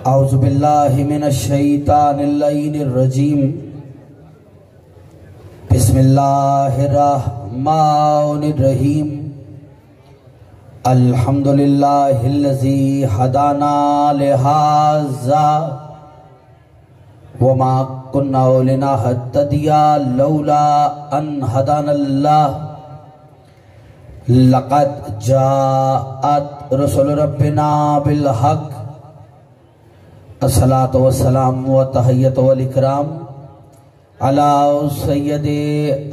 औज़ु बिल्लाहि मिनश शैतानिर रजीम। बिस्मिल्लाहिर रहमानिर रहीम। अल्हम्दुलिल्लाहिल्लज़ी हदाना लिहाज़ा वमा कुन्ना लिनहतदिया लौला अन हदानल्लाह। लक़द जाअत रसूल रब्बिना बिल हक़। अस्सलातु वस्सलामु व तहियतु वल इकराम अला सय्यदे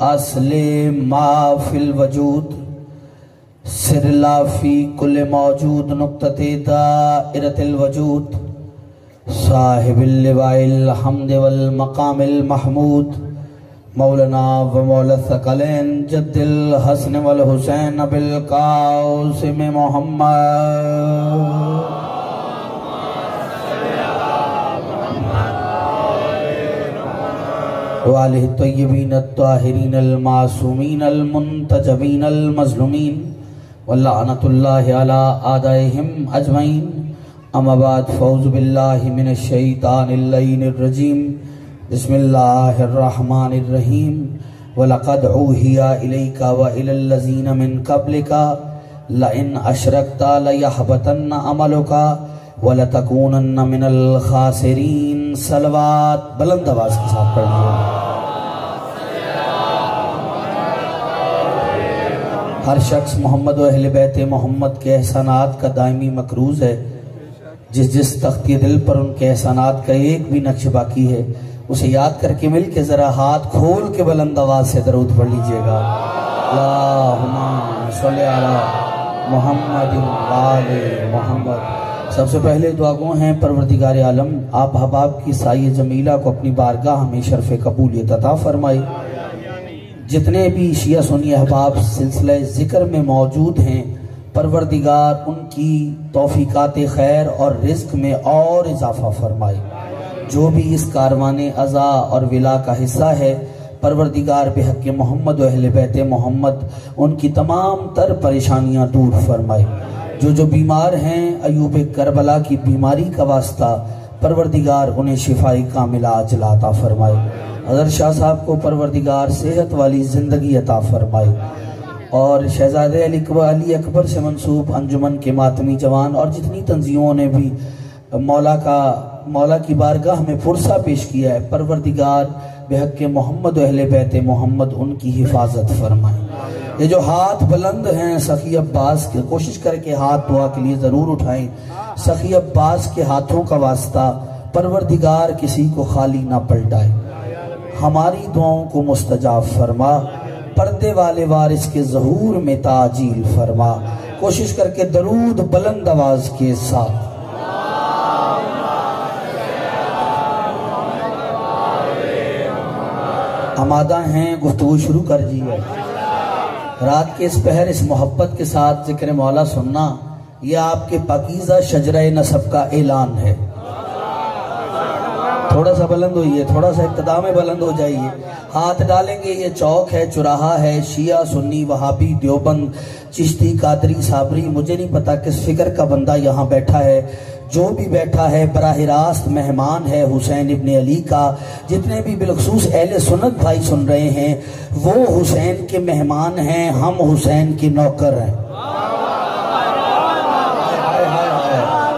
असले मा फिल वजूद सिरला फी कुल्ल मौजूद नुक्तते दाइरतिल वजूद साहिबिल लिवाइल हम्द वल मकामिल महमूद मौलाना व मौला सकलैन जद्दिल हसन वल हुसैन बिल कासिम मोहम्मद वालिहि तय्यबीन अत्ताहिरीन अल-मासूमीन अल-मुंतजबीन अल-मज़लूमीन वल्लअनतुल्लाहि अला आदाइहिम अजमईन। अम्मा बाद फ़ौज़ु बिल्लाहि मिनश शैतानिर रजीम। बिस्मिल्लाहिर रहमानिर रहीम। वलक़द ऊहिया इलैका व इलल्लज़ीना मिन क़ब्लिका लइन अशरकता लयहबतन्न अमलुका वलतकूनन्न मिनल खासिरीन। सलवात बुलंद आवाज के साथ पढ़ना। हर शख्स मोहम्मद व अहले बैत मोहम्मद के एहसानात का दायमी मकरूज है। जिस जिस तख्ती दिल पर उनके एहसानात का एक भी नक्श बाकी है उसे याद करके मिल के जरा हाथ खोल के बुलंद आवाज से दरूद पढ़ लीजिएगा। अल्लाहुम्मा सल्लि अला मुहम्मदिन व आले मुहम्मद। सबसे पहले दुआगो हैं परवरदिगार आलम आप हबाब की साई जमीला को अपनी बारगाह में शर्फ कबूलियत अता फरमाए। जितने भी शिया सुन्नी अहबाब सिलसिले ज़िक्र में मौजूद हैं परवरदिगार उनकी तौफीकात खैर और रिज़्क में और इजाफा फरमाए। जो भी इस कारवाने अज़ा और विला का हिस्सा है परवरदिगार बेहक़ मोहम्मद व अहले बैत मोहम्मद उनकी तमाम तर परेशानियाँ दूर फरमाए। जो बीमार हैं अयूब करबला की बीमारी का वास्ता परवरदिगार उन्हें शिफाई कामिला अजला अता फरमाए। हज़रत शाह साहब को परवरदिगार सेहत वाली ज़िंदगी अता फरमाए। और शहजादे अली अकबर से मंसूब अंजुमन के मातमी जवान और जितनी तंजीमों ने भी मौला की बारगाह में पुरसा पेश किया है परवरदिगार बेहक़ मोहम्मद अहले बैत मोहम्मद उनकी हिफाजत फरमाए। ये जो हाथ बुलंद हैं सखी अब्बास के कोशिश करके हाथ दुआ के लिए ज़रूर उठाएं। सखी अब्बास के हाथों का वास्ता परवरदिगार किसी को खाली ना पलटाए। हमारी दुआओं को मुस्तजाब फरमा। पर्दे वाले वारिस के ज़हूर में ताजील फरमा। कोशिश करके दरूद बुलंद आवाज के साथ। आमादा हैं गुफ्तगू शुरू कर दीजिए। रात के इस पहर इस मोहब्बत के साथ जिक्र मौला सुनना यह आपके पाकीज़ा शजरे नसब का ऐलान है। थोड़ा सा बुलंद होइए, थोड़ा सा इब्तिदा में बुलंद हो जाइए। हाथ डालेंगे ये चौक है चुराहा है शिया सुन्नी वहाबी देवबंद चिश्ती कादरी साबरी मुझे नहीं पता किस फिक्र का बंदा यहाँ बैठा है। जो भी बैठा है बराह रास्त मेहमान है हुसैन इब्ने अली का। जितने भी बिलखसूस अहले सुन्नत भाई सुन रहे हैं वो हुसैन के मेहमान हैं, हम हुसैन के नौकर हैं।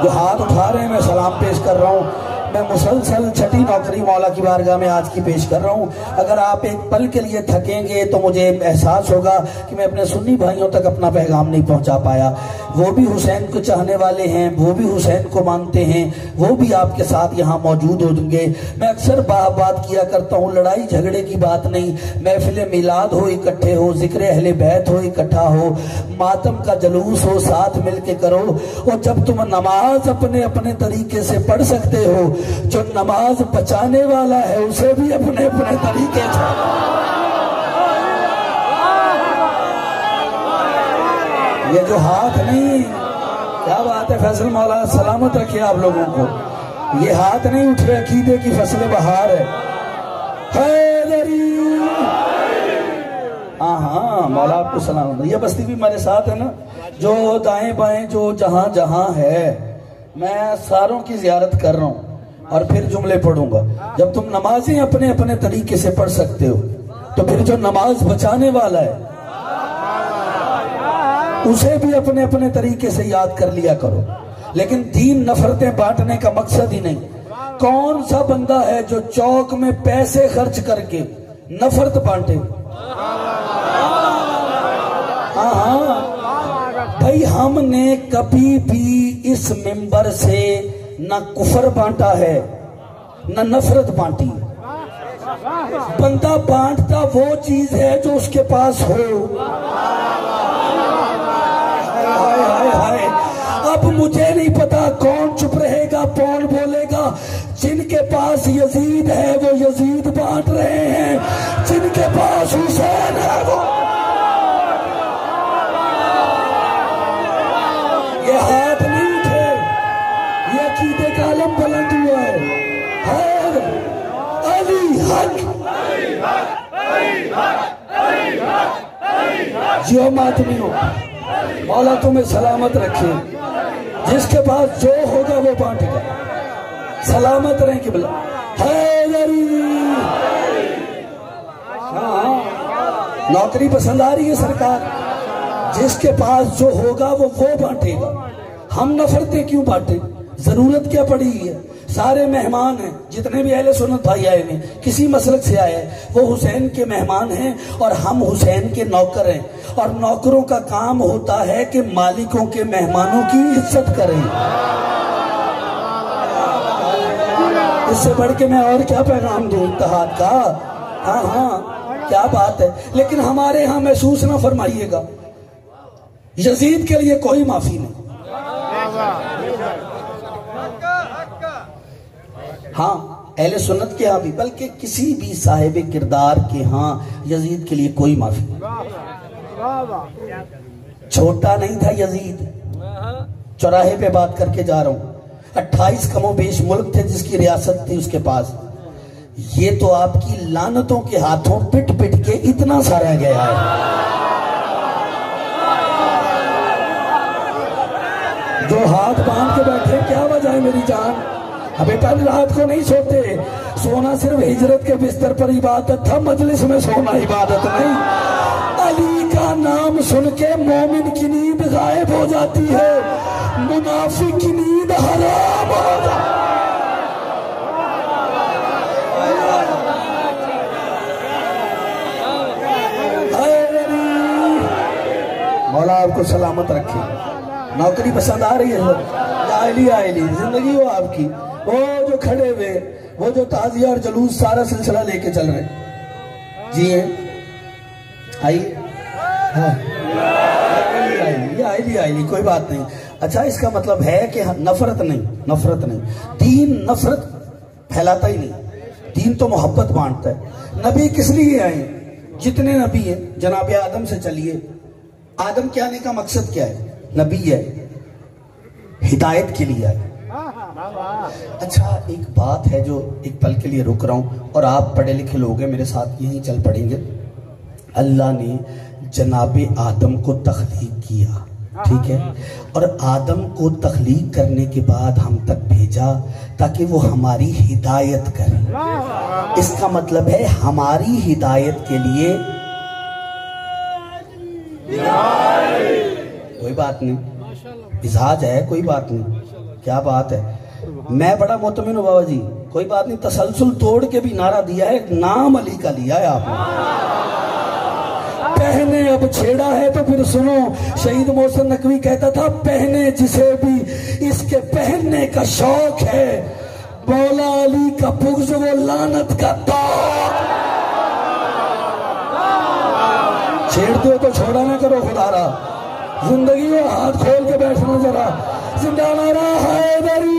जो हाथ उठा रहे हैं मैं सलाम पेश कर रहा हूँ। मैं मुसलसल छठी नौकरी मौला की बारगाह में आज की पेश कर रहा हूँ। अगर आप एक पल के लिए थकेंगे तो मुझे एहसास होगा कि मैं अपने सुन्नी भाइयों तक अपना पैगाम नहीं पहुँचा पाया। वो भी हुसैन को चाहने वाले हैं, वो भी हुसैन को मानते हैं, वो भी आपके साथ यहाँ मौजूद होंगे। मैं अक्सर बात किया करता हूँ लड़ाई झगड़े की बात नहीं। महफिल मिलाद हो इकट्ठे हो, जिक्र अहले बैत हो इकट्ठा हो, मातम का जलूस हो साथ मिल के करो। और जब तुम नमाज अपने अपने तरीके से पढ़ सकते हो जो नमाज बचाने वाला है उसे भी अपने अपने तरीके से। ये जो हाथ नहीं, क्या बात है फैसल मौला सलामत रखे आप लोगों को। ये हाथ नहीं उठ रहे अकीदे की फसल बहार है। हाँ हाँ मौला आपको सलाम। ये बस्ती भी मेरे साथ है ना, जो दाएं बाएं जो जहां जहां है, मैं सारों की जियारत कर रहा हूँ और फिर जुमले पढ़ूंगा। जब तुम नमाजें अपने अपने तरीके से पढ़ सकते हो तो फिर जो नमाज बचाने वाला है उसे भी अपने अपने तरीके से याद कर लिया करो। लेकिन दीन नफरतें बांटने का मकसद ही नहीं। कौन सा बंदा है जो चौक में पैसे खर्च करके नफरत बांटे? हाँ हाँ भाई, हमने कभी भी इस मिंबर से न कुफर बांटा है न नफरत बांटी। बंदा बांटता वो चीज है जो उसके पास हो। हाय हाय हाय, अब मुझे नहीं पता कौन चुप रहेगा कौन बोलेगा। जिनके पास यजीद है वो यजीद बांट रहे हैं, जिनके पास हुसैन है वो। ये हाथ नहीं उठे, ये अकीदे का आलम बुलंद हुआ है। अली हक जियो मातमी हो, मौला तुम्हें सलामत रखे। जिसके पास जो होगा वो बांटेगा। सलामत रहे कि बोला हाँ, नौकरी पसंद आ रही है सरकार, जिसके पास जो होगा वो बांटेगा। हम नफरतें क्यों बांटे? जरूरत क्या पड़ी है? सारे मेहमान हैं, जितने भी अहले सुन्नत भाई आए हैं किसी मसलक से आए हैं, वो हुसैन के मेहमान हैं और हम हुसैन के नौकर हैं। और नौकरों का काम होता है कि मालिकों के मेहमानों की इज्जत करें। इससे बढ़ के मैं और क्या पैगाम दूं इत्तेहाद का? हाँ हाँ क्या बात है। लेकिन हमारे यहाँ महसूस ना फरमाइएगा, यजीद के लिए कोई माफी नहीं। हाँ अहले सुन्नत के यहाँ भी, बल्कि किसी भी साहिब किरदार के यहाँ यजीद के लिए कोई माफी। छोटा नहीं था यजीद, चौराहे पे बात करके जा रहा हूँ। 28 कमोबेश मुल्क थे जिसकी रियासत थी उसके पास। ये तो आपकी लानतों के हाथों पिट पिट के इतना सा रह गया है। जो हाथ बांध के बैठे, क्या वजह है मेरी जान? बेटा रात को नहीं सोते, सोना सिर्फ हिजरत के बिस्तर पर इबादत था, मजलिस में सोना इबादत नहीं। अली का नाम सुन के मोमिन की नींद गायब हो जाती है, मुनाफिक की नींद हराम हो जाती है। मौला आपको सलामत रखे। नौकरी पसंद आ रही है? आयली जिंदगी हो आपकी। वो जो खड़े हुए, वो जो ताजिया और जलूस सारा सिलसिला लेके चल रहे जी है। आइए हाँ। आयली कोई बात नहीं। अच्छा, इसका मतलब है कि नफरत नहीं। दीन नफरत फैलाता ही नहीं, दीन तो मोहब्बत बांटता है। नबी किस लिए आए? जितने नबी हैं, जनाब आदम से चलिए, आदम के आने का मकसद क्या है? नबी है, हिदायत के लिए आए। अच्छा, एक बात है जो एक पल के लिए रुक रहा हूं, और आप पढ़े लिखे लोग हैं, मेरे साथ यहीं चल पड़ेंगे। अल्लाह ने जनाबे आदम को तख्लीक किया, ठीक है, और आदम को तख्लीक करने के बाद हम तक भेजा ताकि वो हमारी हिदायत करे। इसका मतलब है हमारी हिदायत के लिए। कोई बात नहीं, इजाज है, कोई बात नहीं, क्या बात है। मैं बड़ा मुतमिन हूँ बाबा जी, कोई बात नहीं। तसलसल तोड़ के भी नारा दिया है, नाम अली का लिया है आपने। पहने अब छेड़ा है तो फिर सुनो, शहीद मोहसिन नकवी कहता था, पहने जिसे भी इसके पहनने का शौक है, मौला अली का बुग़्ज़ वो लानत का तौक। छेड़ते हो तो छोड़ा ना करो खुदारा, जिंदगी में हाथ खोल के बैठना जरा। जिंदा नारा हैदरी।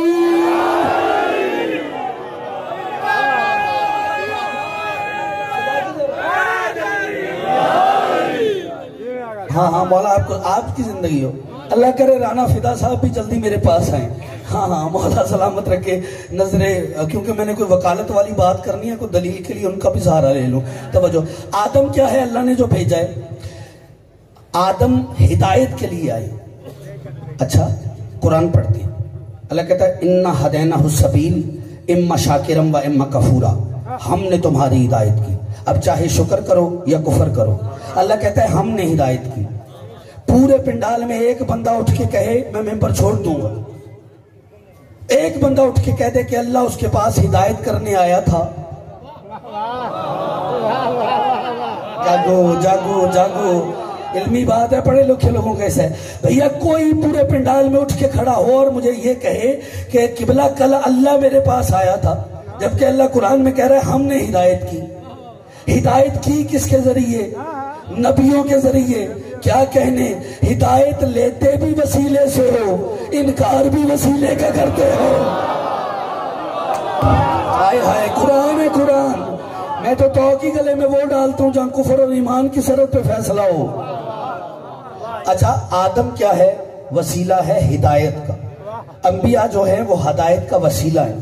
हाँ मौला आपको, आपकी जिंदगी हो। अल्लाह करे राना फिदा साहब भी जल्दी मेरे पास आए। हाँ मौला सलामत रखे नजरे, क्योंकि मैंने कोई वकालत वाली बात करनी है, कोई दलील के लिए उनका भी सहारा ले लूं। तवज्जो, आदम क्या है अल्लाह ने जो भेजा है? आदम हिदायत के लिए आए। अच्छा, कुरान पढ़ते हैं, अल्लाह कहता है इन्ना हदैनाहु सबील इम्मा शाकिरम व इम्मा कफूरा, हमने तुम्हारी हिदायत की, अब चाहे शुक्र करो या कुफर करो। अल्लाह कहता है हमने हिदायत की। पूरे पिंडाल में एक बंदा उठ के कहे मैं मेंबर छोड़ दूंगा, एक बंदा उठ के कह दे कि अल्लाह उसके पास हिदायत करने आया था, जागो जागो जागो, इल्मी बात है, पढ़े लिखे लोगों कैसे है भैया। कोई पूरे पिंडाल में उठ के खड़ा हो और मुझे ये कहे कि किबला कल अल्लाह मेरे पास आया था, जबकि अल्लाह कुरान में कह रहा है हमने हिदायत की। हिदायत की किसके जरिए? नबियों के जरिए। क्या कहने, हिदायत लेते भी वसीले से हो, इनकार भी वसीले का करते हो। हाय हाय, कुरान है कुरान। मैं तो की गले में वो डालता हूं जहां कुफर और ईमान की सरहद पे फैसला हो। अच्छा, आदम क्या है? वसीला है हिदायत का। अंबिया जो है वो हिदायत का वसीला है।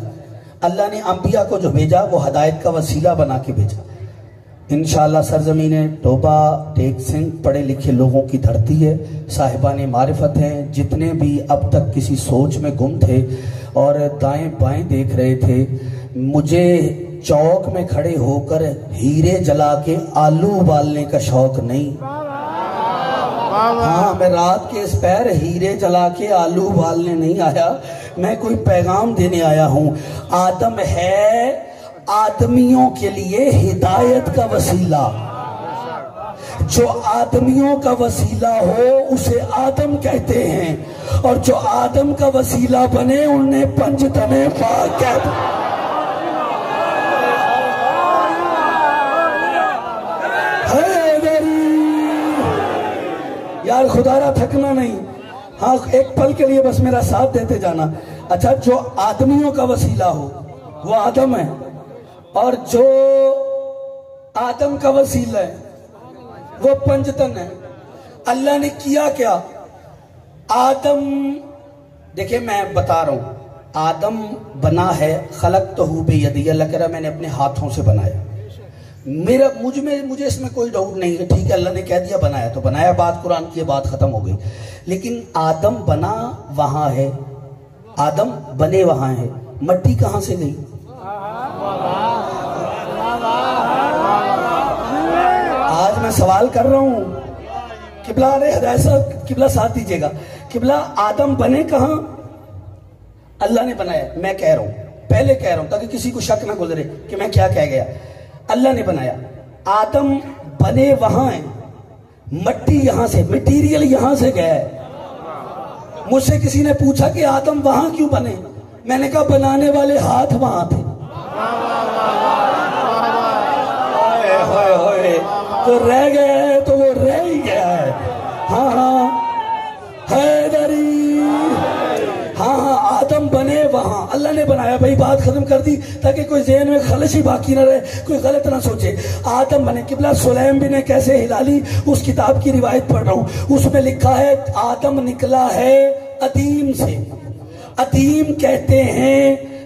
अल्लाह ने अंबिया को जो भेजा वो हिदायत का वसीला बना के भेजा। इंशाअल्लाह सरजमीन टोबा टेक सिंह पढ़े लिखे लोगों की धरती है, साहिबान मारिफत हैं। जितने भी अब तक किसी सोच में गुम थे और दाएं बाएं देख रहे थे, मुझे चौक में खड़े होकर हीरे जला के आलू उबालने का शौक नहीं। हाँ, मैं रात के इस पैर हीरे जला के आलू उबालने नहीं आया, मैं कोई पैगाम देने आया हूं। आदम है आदमियों के लिए हिदायत का वसीला। जो आदमियों का वसीला हो उसे आदम कहते हैं, और जो आदम का वसीला बने उन्हें पंजतने पाक कहते हैं। यार खुदारा थकना नहीं, हाँ एक पल के लिए बस मेरा साथ देते जाना। अच्छा, जो आदमियों का वसीला हो वो आदम है, और जो आदम का वसीला है वो पंजतन है। अल्लाह ने किया क्या? आदम, देखिए मैं बता रहा हूं, आदम बना है खलक़तहू बियदी, अल्लाह कह रहा मैंने अपने हाथों से बनाया। मुझे इसमें कोई डाउट नहीं है, ठीक है, अल्लाह ने कह दिया बनाया तो बनाया, बात कुरान की बात खत्म हो गई। लेकिन आदम बना वहां है, आदम बने वहां है, मट्टी कहां से गई? आज मैं सवाल कर रहा हूं, किबला, अरे हदायत साहब किबला साथ दीजिएगा। किबला, आदम बने कहां? अल्लाह ने बनाया। मैं कह रहा हूं, पहले कह रहा हूं ताकि किसी को शक ना गुजरे कि मैं क्या कह गया। अल्लाह ने बनाया, आदम बने वहां है, मट्टी यहां से, मटीरियल यहां से गया है। मुझसे किसी ने पूछा कि आदम वहां क्यों बने, मैंने कहा बनाने वाले हाथ वहां थे। तो रह गया है तो वो रह ही गया है। हाँ हाँ हैदरी, हाँ हाँ आदम बने वहां, अल्लाह ने बनाया भाई, बात खत्म कर दी ताकि कोई ज़हन में खलश ही बाकी ना रहे, कोई गलत ना सोचे। आदम बने। किबला सुलैम बिन कैसे हिलाली उस किताब की रिवायत पढ़ रहा हूं, उसमें लिखा है आदम निकला है अदीम से। अदीम कहते हैं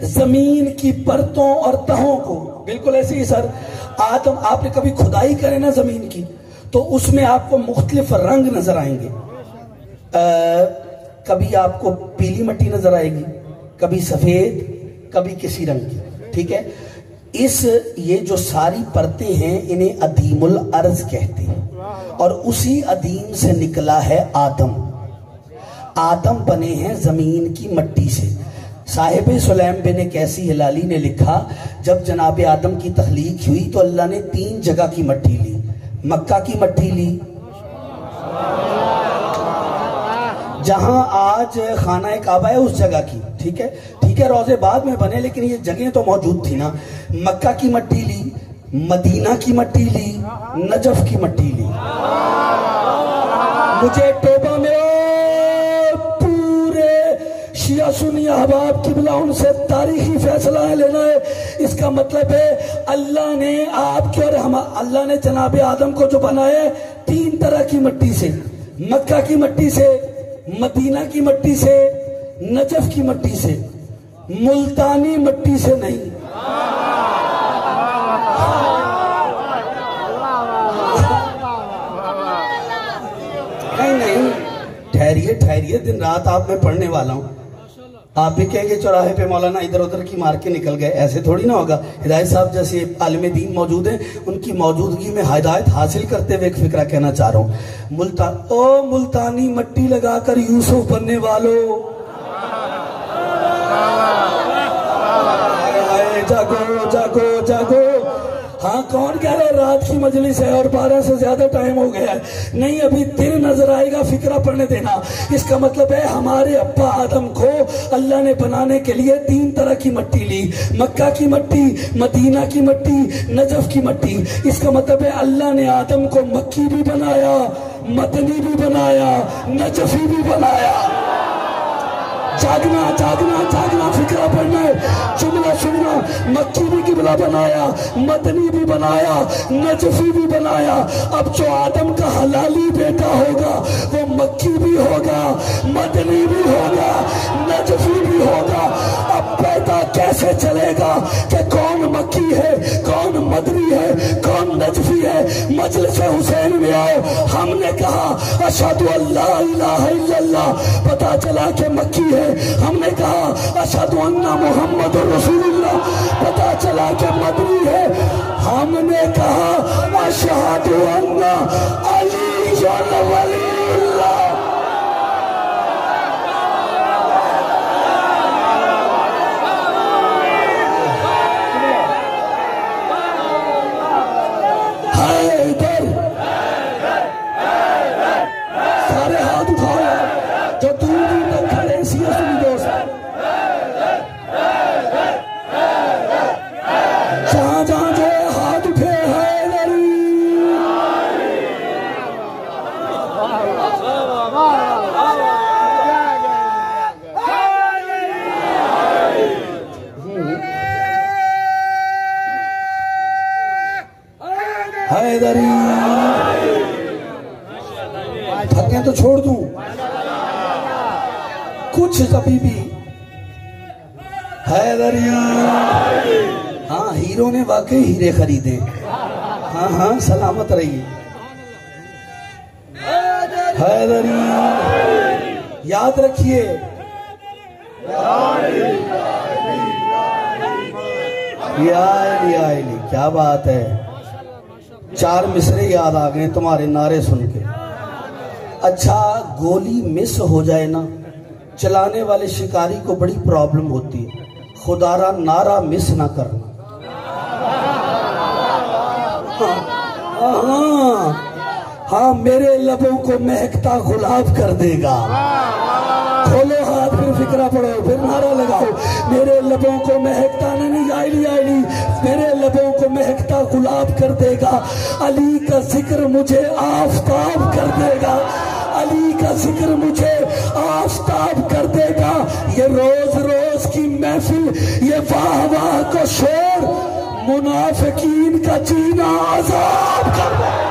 जमीन की परतों और तहों को, बिल्कुल ऐसे ही सर। आदम, आपने कभी खुदाई करे ना जमीन की, तो उसमें आपको मुख्तलिफ रंग नजर आएंगे। कभी आपको पीली मिट्टी नजर आएगी, कभी सफेद, कभी किसी रंग की, ठीक है। ये जो सारी परतें हैं इन्हें अदीमुल अर्ज कहते हैं, और उसी अदीम से निकला है आदम। आदम बने हैं जमीन की मट्टी से। साहिब सुलैम बिन कैसी हिलाली ने लिखा, जब जनाब आदम की तख्लीक हुई तो अल्लाह ने 3 जगह की मट्टी ली। मक्का की मट्टी ली, जहां आज खाना काबा है उस जगह की, ठीक है, रोजे बाद में बने लेकिन ये जगह तो मौजूद थी ना। मक्का की मट्टी ली, मदीना की मट्टी ली, नजफ की मट्टी ली। मुझे टोबा में शिया सुन्नी अहबाब किबला उनसे तारीखी फैसला लेना है। इसका मतलब है अल्लाह ने आपके और हम, अल्लाह ने जनाब आदम को जो बनाया 3 तरह की मिट्टी से, मक्का की मिट्टी से, मदीना की मिट्टी से, नजफ की मिट्टी से, मुल्तानी मिट्टी से नहीं। खैरियत, दिन रात आप में पढ़ने वाला हूँ। आप भी कहेंगे चौराहे पे मौलाना इधर उधर की मार के निकल गए, ऐसे थोड़ी ना होगा। हिदायत साहब जैसे आलिम दीन मौजूद हैं, उनकी मौजूदगी में हिदायत हासिल करते हुए एक फिक्रा कहना चाह रहा हूँ। मुल्तानी मट्टी लगाकर यूसुफ बनने वालों, जागो जागो जागो। हाँ, कौन कह रहा है रात की मजलिस है और 12 से ज्यादा टाइम हो गया है? नहीं, अभी दिन नजर आएगा, फिक्रा पढ़ने देना। इसका मतलब है हमारे अब्बा आदम को अल्लाह ने बनाने के लिए 3 तरह की मट्टी ली, मक्का की मट्टी, मदीना की मट्टी, नजफ की मट्टी। इसका मतलब है अल्लाह ने आदम को मक्की भी बनाया, मदनी भी बनाया, नजफी भी बनाया। जागना जागना जागना, फिक्रा पढ़ना है, जुमला सुनना। मक्की भी किबला बनाया, मदनी भी बनाया, नजफी भी बनाया। अब जो आदम का हलाली बेटा होगा वो मक्की भी होगा, मदनी भी होगा, नजफी भी होगा। अब पता कैसे चलेगा कि कौन मक्की है, कौन मदनी है, कौन नजफी है? मजलिस हुसैन में आओ, हमने कहा अशहदु अल्ला इलाहा इल्लल्लाह, पता चला कि मक्की है। हमने कहा अशहदु अन्ना मुहम्मद रसूलुल्लाह, पता चला कि मदनी है। हमने कहा अशहदु अन्ना अली वलीउल्लाह। सारे हाथ उठाओ जो दूर दूर तक खड़े हैं, सीएस दोस्त, जहां जहां जो हाथ उठे हैं, हैदरी। थके तो छोड़ दूं कुछ कभी भी। हैदरिया, हाँ, हीरो ने वाकई हीरे खरीदे। हाँ हाँ, सलामत रहिए। हैदरिया, याद रखिए, क्या बात है। 4 मिसरे याद आ गए तुम्हारे नारे सुन के। अच्छा, गोली मिस हो जाए ना, चलाने वाले शिकारी को बड़ी प्रॉब्लम होती है। खुदारा नारा मिस ना करना। हाँ, मेरे लबों को महकता गुलाब कर देगा। खोलो हाथ, फिर फिक्रा पढ़ो, फिर नारा लगाओ। मेरे लबों को महकता नहीं, आईली मेरे लबों को महकता गुलाब कर देगा। अली का जिक्र मुझे आफताब कर देगा, अली का जिक्र मुझे आफताब कर देगा। ये रोज रोज की महफिल, ये वाह वाह का शोर, मुनाफिकीन का जीना आजाब कर देगा।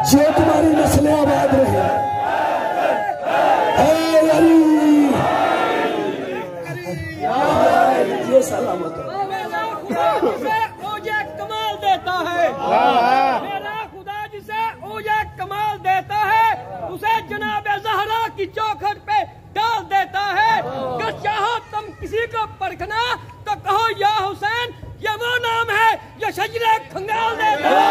जो तुम्हारी नस्लें आबाद रहे। ये सलामत ओजे कमाल देता है, मेरा खुदा जिसे ओजे कमाल देता है, उसे जनाब ज़हरा की चौखट पे डाल देता है। कि चाहो तुम किसी को परखना तो कहो या हुसैन, ये वो नाम है जो शजरे खंगाल देता है।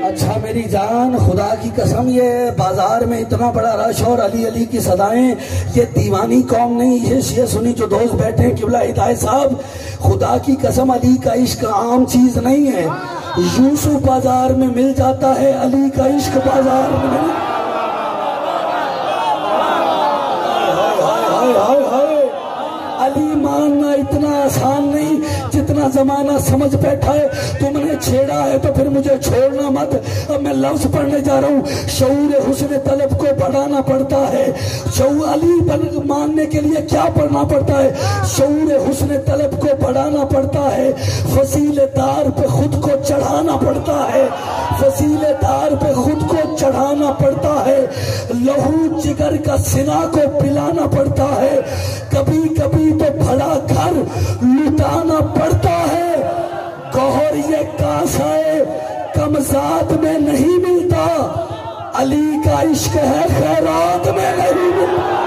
अच्छा मेरी जान, खुदा की कसम, ये बाजार में इतना बड़ा रश और अली अली की सदाएं, ये दीवानी कौम नहीं, ये सुनी जो दोस्त बैठे हैं किबला हिदायत साहब, खुदा की कसम अली का इश्क आम चीज नहीं है। यूसुफ बाजार में मिल जाता है, अली का इश्क बाजार में नहीं। अली मानना इतना आसान नहीं जितना जमाना समझ बैठा है। तुमने छेड़ा है तो फिर मुझे छोड़ना मत। अब मैं लफ्ज पढ़ने जा रहा हूँ। शऊर हुस्न तलब को बढ़ाना पड़ता है। शऊर अली मानने के लिए क्या पढ़ना पड़ता है? शऊर हुस्न तलब को बढ़ाना पड़ता है। फसीले तार पे खुद को चढ़ाना पड़ता है। फसीले तार पे खुद को चढ़ाना पड़ता लहू जिगर का सिना को पिलाना पड़ता है, कभी कभी तो भला घर लुटाना पड़ता है। गौहर ये कासाए कमजात में नहीं मिलता, अली का इश्क है खैरात में नहीं मिलता।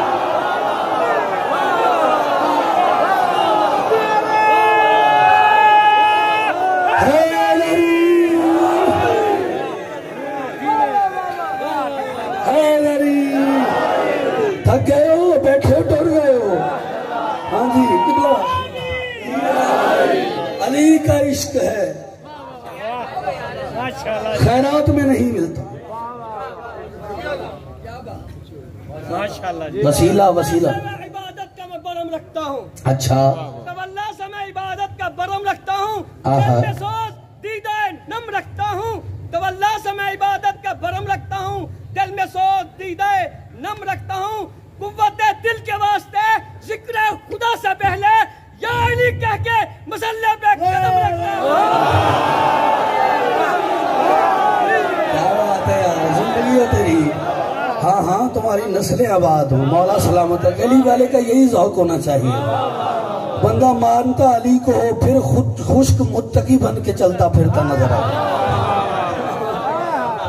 थक गए हो, बैठे हो, डर गए हो? हाँ जी, किबला अली का इश्क है, खैरात में नहीं मिलता। वसीला वसीला इबादत का मैं बरम रखता हूँ। अच्छा, तवल्ला से मैं इबादत का बरम रखता हूँ, दीदार नम रखता हूँ। तवल्ला से मैं इबादत का बरम रखता हूँ, दिल में सोच दीदार नम रखता हूँ। कुव्वत दिल के वास्ते जिक्र खुदा से पहले या अली कह के मसल्ले पे कदम रखता हूँ। क्या बात है यार, जिंदगी हो तेरी। हाँ हाँ, तुम्हारी नस्लें आबाद हो, मौला सलामत। अली वाले का यही ज़ौक़ होना चाहिए, बंदा मानता अली को हो, फिर खुद खुश्क मुत्तकी बन के चलता फिरता नजर आता,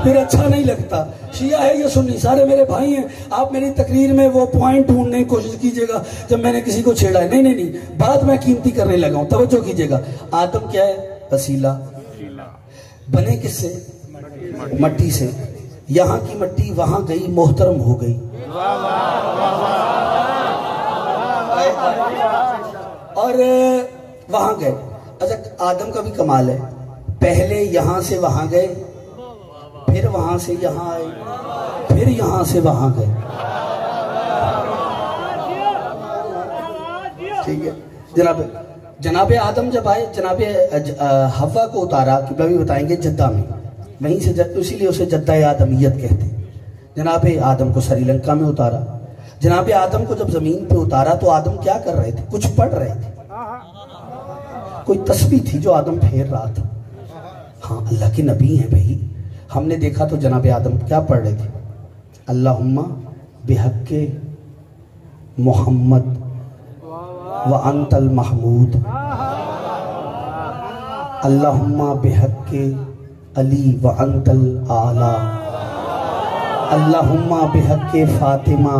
फिर अच्छा नहीं लगता। शिया है या सुन्नी, सारे मेरे भाई हैं। आप मेरी तकरीर में वो पॉइंट ढूंढने की कोशिश कीजिएगा जब मैंने किसी को छेड़ा है। नहीं नहीं नहीं, बात मैं कीमती करने लगा हूं, तवज्जो कीजिएगा। आदम क्या है? वसीला। बने किससे? मट्टी से। यहाँ की मट्टी वहां गई, मोहतरम हो गई, और वहां गए। अच्छा, आदम का भी कमाल है, पहले यहां से वहां गए, फिर वहां से यहां आए, फिर यहां से वहां गए। ठीक है जनाबे आदम जब आए, जनाबे हव्वा को उतारा, कि भी बताएंगे जद्दा में, वहीं से इसीलिए उसे जद्दा आदमियत कहते हैं। जनाबे आदम को श्रीलंका में उतारा। जनाबे आदम को जब जमीन पे उतारा तो आदम क्या कर रहे थे? कुछ पढ़ रहे थे, कोई तस्बीह थी जो आदम फेर रहा था। हाँ, अल्लाह के नबी हैं भाई। हमने देखा तो जनाबे आदम क्या पढ़ रहे थे? अल्लाहुम्मा बिहक्के मोहम्मद व अंतल महमूद, अल्लाहुम्मा बिहक्के अली व अंतल आला, अल्लाहुम्मा बिहक्के फातिमा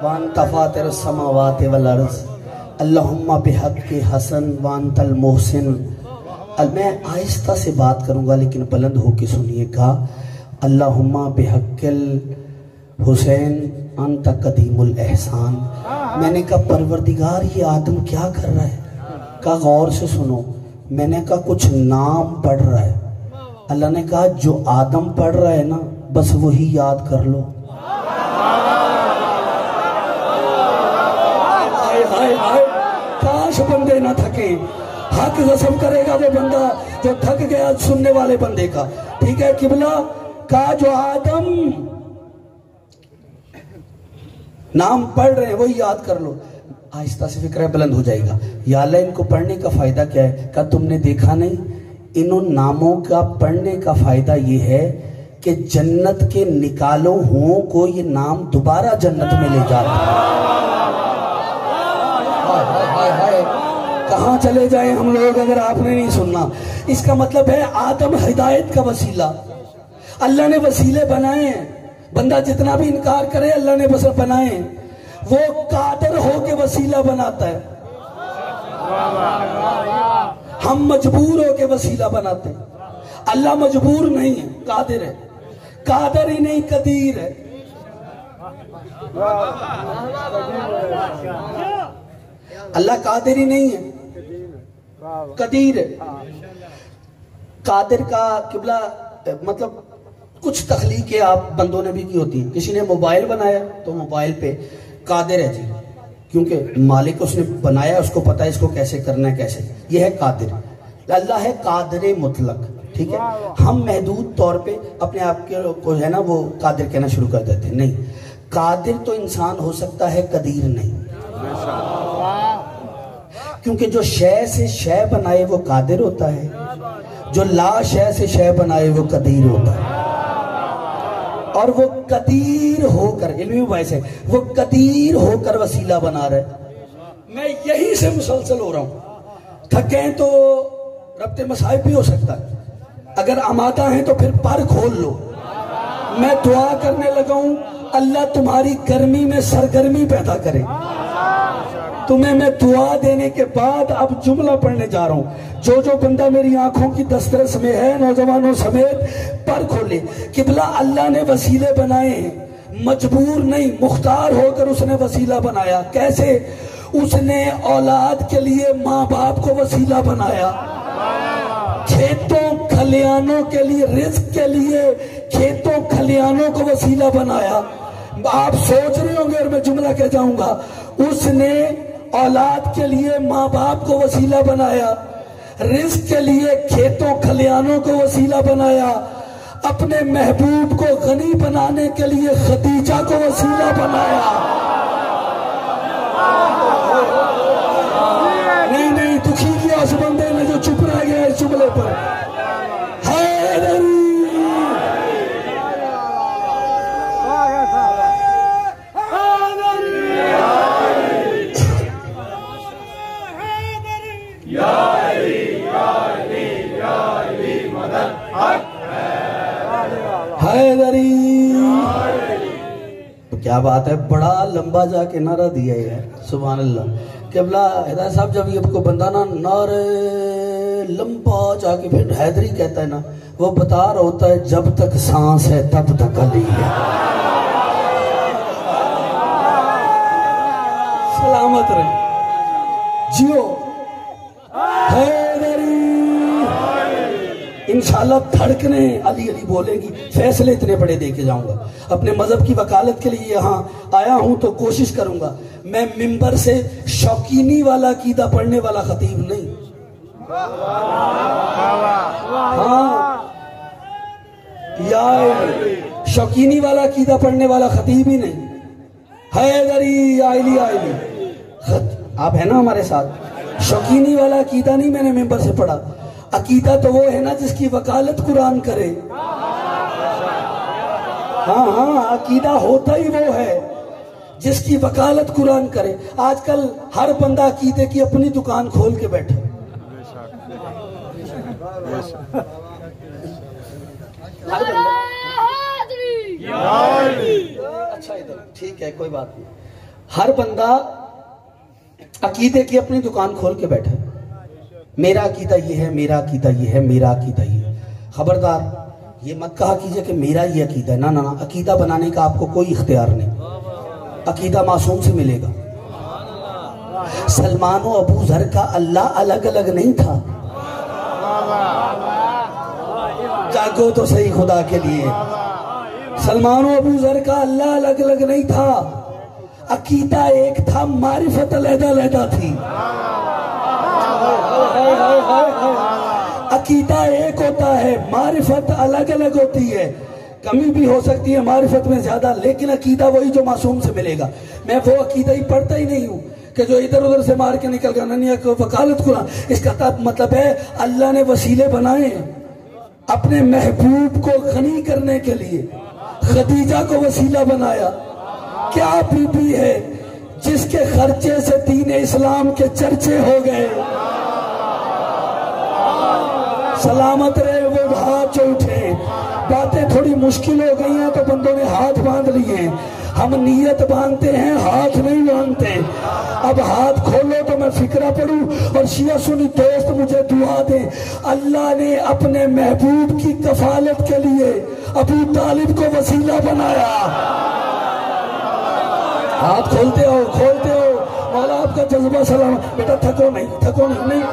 व अंत फातिर समावात वल अर्ज़, अल्लाहुम्मा बिहक्के हसन व अंतल मोहसिन। मैं आहिस्ता से बात करूंगा लेकिन बुलंद होके सुनिएगा। अल्लाहुम्मा बिहक्किल हुसैन अंत कदीमुल एहसान। मैंने कहा परवरदिगार ये आदम क्या कर रहा है? कहा गौर से सुनो। मैंने कहा कुछ नाम पढ़ रहा है। अल्लाह ने कहा जो आदम पढ़ रहा है ना, बस वही याद कर लो। हाय हाय हाय, काश बंदे ना थके। हक कसम करेगा वो बंदा जो थक गया सुनने वाले बंदे का। ठीक है, किबला का जो आदम नाम पढ़ रहे हैं वही याद कर लो। आहिस्ता से फिक्र बुलंद हो जाएगा। या अल्लाह, इनको पढ़ने का फायदा क्या है? का तुमने देखा नहीं? इन नामों का पढ़ने का फायदा ये है कि जन्नत के निकालो हुओं को ये नाम दोबारा जन्नत में ले जाता है। कहाँ चले जाएं हम लोग अगर आपने नहीं सुनना। इसका मतलब है आदम हिदायत का वसीला। अल्लाह ने वसीले बनाए हैं। बंदा जितना भी इनकार करे, अल्लाह ने बस बनाए। वो कादर हो के वसीला बनाता है, हम मजबूर हो के वसीला बनाते हैं। अल्लाह मजबूर नहीं है, कादिर है। कादर ही नहीं, कदीर है। अल्लाह कादिर ही नहीं है, कदीर है। कादिर का किबला मतलब कुछ तखलीकें आप बंदों ने भी की होती है। किसी ने मोबाइल बनाया तो मोबाइल पे कादिर है जी, क्योंकि मालिक उसने बनाया, उसको पता है इसको कैसे करना है, कैसे। यह है कादिर। अल्लाह है कादिर मुतलक। ठीक है, हम महदूद तौर पे अपने आप को है ना वो कादिर कहना शुरू कर देते हैं। नहीं, कादिर तो इंसान हो सकता है, कदीर नहीं। क्योंकि जो शय से शय बनाए वो कादिर होता है, जो ला शय से शय बनाए वो कदीर होता है। और वो कदीर होकर, इल्मी वैसे वो कदीर होकर वसीला बना रहे। मैं यही से मुसलसल हो रहा हूं। थक गए तो रब्ते मसाइब भी हो सकता है, अगर आमादा है तो फिर पर खोल लो। मैं दुआ करने लगा हूं, अल्लाह तुम्हारी गर्मी में सरगर्मी पैदा करे। तुम्हें मैं दुआ देने के बाद अब जुमला पढ़ने जा रहा हूं। जो जो बंदा मेरी आंखों की दस्तरस में है, नौजवानों समेत, पर खोले। किबला अल्लाह ने वसीले बनाए हैं, मजबूर नहीं, मुख्तार होकर उसने वसीला बनाया। कैसे? उसने औलाद के लिए माँ बाप को वसीला बनाया, खेतों खलियानों के लिए, रिज्क के लिए खेतों खलियानों को वसीला बनाया। आप सोच रहे होंगे और मैं जुमला कह जाऊंगा, उसने औलाद के लिए माँ बाप को वसीला बनाया, रिज्क के लिए खेतों खलियानों को वसीला बनाया, अपने महबूब को गनी बनाने के लिए खदीजा को वसीला बनाया। नहीं नहीं, दुखी किया उस बंदे ने जो चुप रह गया इस जुमले पर। तो क्या बात है, बड़ा लंबा जाके नारा दिया है, सुभान अल्लाह। केवला हिदायत साहब जब ये को बंदा ना नारे लंबा जाके फिर हैदरी कहता है ना, वो बता रहा होता है जब तक सांस है तब तक अली है। सलामत रहे, जियो हैदरी। इंशाल्लाह धड़कने अली अली बोलेगी। फैसले इतने बड़े दे के जाऊंगा। अपने मजहब की वकालत के लिए यहाँ आया हूं तो कोशिश करूंगा मैं मिंबर से शौकीनी वाला अकीदा पढ़ने वाला खतीब नहीं। हाँ, या शौकीनी वाला अकीदा पढ़ने वाला खतीब ही नहीं। हैदरी आइली आइली, आप है ना हमारे साथ। शौकीनी वाला अकीदा नहीं मैंने मिंबर से पढ़ा। अकीदा तो वो है ना जिसकी वकालत कुरान करे। हाँ हाँ, अकीदा होता ही वो है जिसकी वकालत कुरान करे। आजकल हर बंदा अकीदे की अपनी दुकान खोल के बैठे। अच्छा, इधर ठीक है, कोई बात नहीं। हर बंदा अकीदे की अपनी दुकान खोल के बैठे। मेरा अकीदा ये है, मेरा अकीदा ये है, मेरा अकीदा ये है। खबरदार, ये मत कहा कीजिए कि मेरा ये अकीदा है। ना ना ना, अकीदा बनाने का आपको कोई इख्तियार नहीं। अकीदा मासूम से मिलेगा। सलमान और अबू जर का अल्लाह अलग अलग नहीं था। जागो तो सही खुदा के लिए। सलमान और अबू जर का अल्लाह अलग अलग नहीं था। अकीदा एक था, मारिफत अलग-अलग थी। अकीदा एक होता है, मारिफत अलग अलग होती है। कमी भी हो सकती है मारिफत में ज्यादा, लेकिन अकीदा वही जो मासूम से मिलेगा। मैं वो अकीदा ही पढ़ता ही नहीं हूँ कि जो इधर उधर से मार के निकल गया। ननिया को वकालत कुरान, इसका मतलब है अल्लाह ने वसीले बनाए अपने महबूब को गनी करने के लिए। खदीजा को वसीला बनाया। क्या बीबी है जिसके खर्चे से दीन इस्लाम के चर्चे हो गए। सलामत रहे वो हाथ जो उठे। बातें थोड़ी मुश्किल हो गई हैं तो बंदों ने हाथ बांध लिए हैं। हम नीयत बांधते हैं, हाथ नहीं बांधते। अब हाथ खोलो तो मैं फिक्रा पढ़ूं और शिया सुन्नी दोस्त मुझे दुआ दे। अल्लाह ने अपने महबूब की कफालत के लिए अबू तालिब को वसीला बनाया। हाथ खोलते हो, खोलते हो। मौला आपका जज्बा सलाम। बेटा थको नहीं, थको नहीं, नहीं।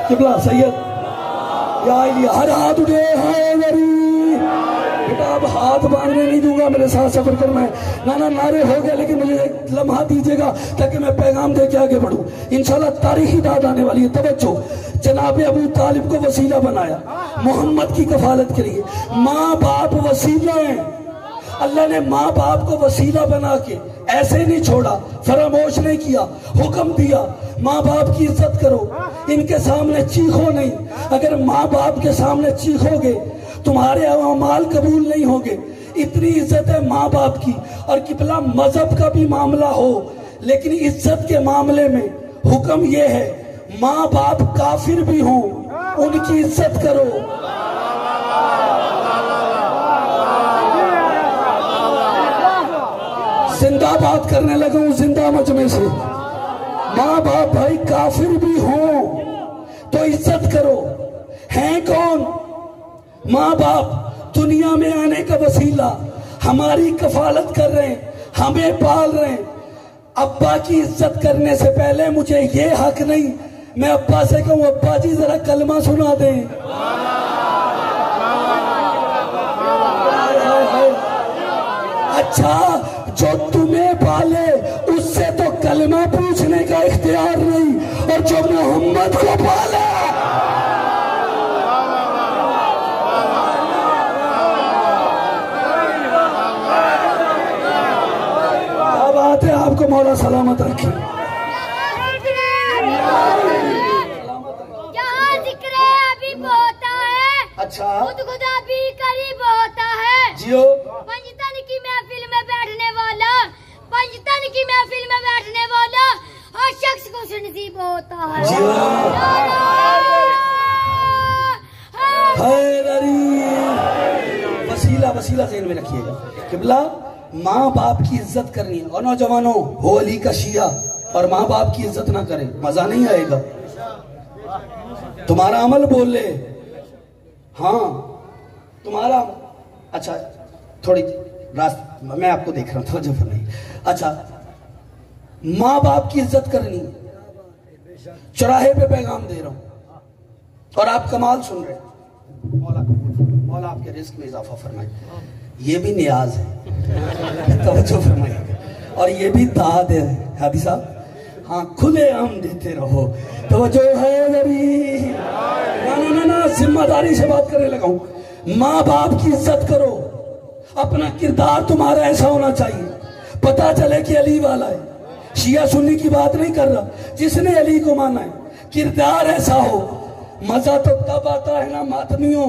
किबला सैयद या हर हाथ उठे। बेटा अब हाथ बांधने नहीं दूंगा, मेरे साथ सफर करना है। नाना नारे हो गए, लेकिन मुझे एक लम्हा दीजिएगा ताकि मैं पैगाम दे के आगे बढ़ूं। इंशाल्लाह तारीखी दाद आने वाली है। तवज्जो, जनाब अबू तालिब को वसीला बनाया मोहम्मद की कफालत के लिए। माँ बाप वसीला है। अल्लाह ने माँ बाप को वसीला बना के ऐसे नहीं छोड़ा, फरामोश नहीं किया, हुक्म दिया माँ बाप की इज्जत करो, इनके सामने चीखो नहीं। अगर माँ बाप के सामने चीखोगे तुम्हारे अमाल कबूल नहीं होंगे। इतनी इज्जत है माँ बाप की। और किबला मजहब का भी मामला हो, लेकिन इज्जत के मामले में हुक्म यह है माँ बाप काफिर भी हों उनकी इज्जत करो। जिंदाबाद करने लगा हूं जिंदा मजमे से। माँ बाप भाई काफिर भी हों तो इज्जत करो। हैं कौन? माँ बाप दुनिया में आने का वसीला, हमारी कफालत कर रहे हैं, हमें पाल रहे हैं। अब्बा की इज्जत करने से पहले मुझे ये हक नहीं मैं अब्बा से कहूं अब्बा जी जरा कलमा सुना दें। अच्छा, जो तुम्हें पाले उससे तो कलमा पूछने का इख्तियार नहीं, और जो मोहम्मद को पाले आपको मौला सलामत रखे। जहाँ जिक्र अभी होता है, अच्छा खुदा भी करीब होता है। जियो पंजतन की महफिल में बैठने वाला, पंजतन की महफिल में बैठने वाला हर शख्स को नसीब होता है। जियो वसीला वसीला ज़हन में रखिएगा। किबला माँ बाप की इज्जत करनी है। और नौजवानों, हो अली का शिया और माँ बाप की इज्जत ना करें, मजा नहीं आएगा। तुम्हारा अमल बोले, हाँ तुम्हारा, अच्छा थोड़ी रास्ता मैं आपको देख रहा था जो नहीं। अच्छा, माँ बाप की इज्जत करनी है। चौराहे पे पैगाम दे रहा हूं और आप कमाल सुन रहे हैं। मौला आपके रिस्क में इजाफा फरमाए। ये भी नियाज है, तवज्जो फरमाइए, और ये भी दाद है हादी साहब। हाँ, खुले आम देते रहो, तवज्जो है मेरी। ना जिम्मेदारी से बात करने लगा हूं। माँ बाप की इज्जत करो। अपना किरदार तुम्हारा ऐसा होना चाहिए पता चले कि अली वाला है। शिया सुन्नी की बात नहीं कर रहा, जिसने अली को माना है किरदार ऐसा हो। मजा तो तब आता है ना मातमियों,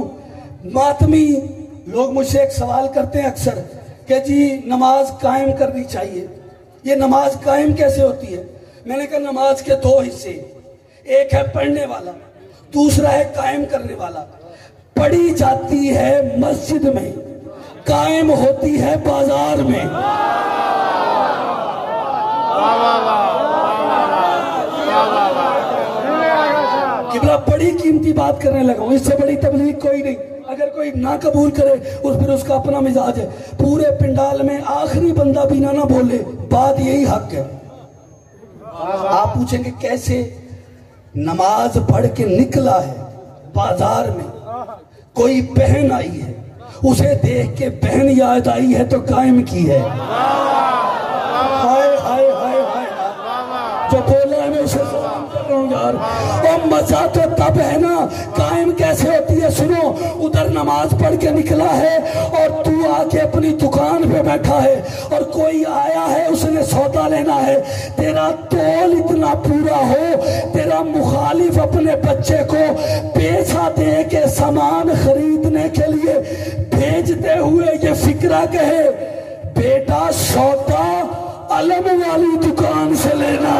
मातमी लोग मुझसे एक सवाल करते हैं अक्सर कि जी नमाज कायम करनी चाहिए, ये नमाज कायम कैसे होती है? मैंने कहा नमाज के दो हिस्से, एक है पढ़ने वाला, दूसरा है कायम करने वाला। पढ़ी जाती है मस्जिद में, कायम होती है बाजार में। किबला बड़ी कीमती बात करने लगा हूं, इससे बड़ी तबलीग कोई नहीं। अगर कोई ना कबूल करे उस फिर उसका अपना मिजाज है। पूरे पिंडाल में आखिरी बंदा भी ना बोले, बात यही हक है। आप पूछेंगे कैसे? नमाज पढ़ के निकला है बाजार में, कोई बहन आई है, उसे देख के बहन याद आई है तो कायम की है। हाय हाय हाय हाय, जो बोला है मैं उसे सलाम कर रहा हूं यार। और मजा तो तब है ना, कायम कैसे होती है? सुनो, उधर नमाज पढ़ के निकला है और तू आके अपनी दुकान पे बैठा है और कोई आया है, उसने सौदा लेना है। तेरा तोल इतना पूरा हो, तेरा मुखालिफ अपने बच्चे को पैसा दे के सामान खरीदने के लिए भेजते हुए ये फिक्रा कहे, बेटा सौदा अलम वाली दुकान से लेना।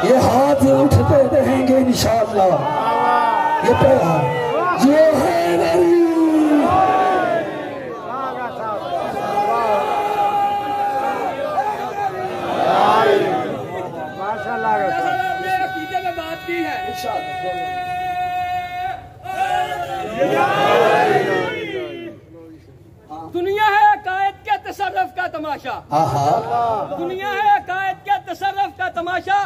ये हाथ उठते रहेंगे इंशाअल्लाह। ये पैगाम ये है मेरी। में बात की है दुनिया है अकायद के तसर्रुफ का तमाशा। दुनिया है अकायद के तसर्रुफ का तमाशा।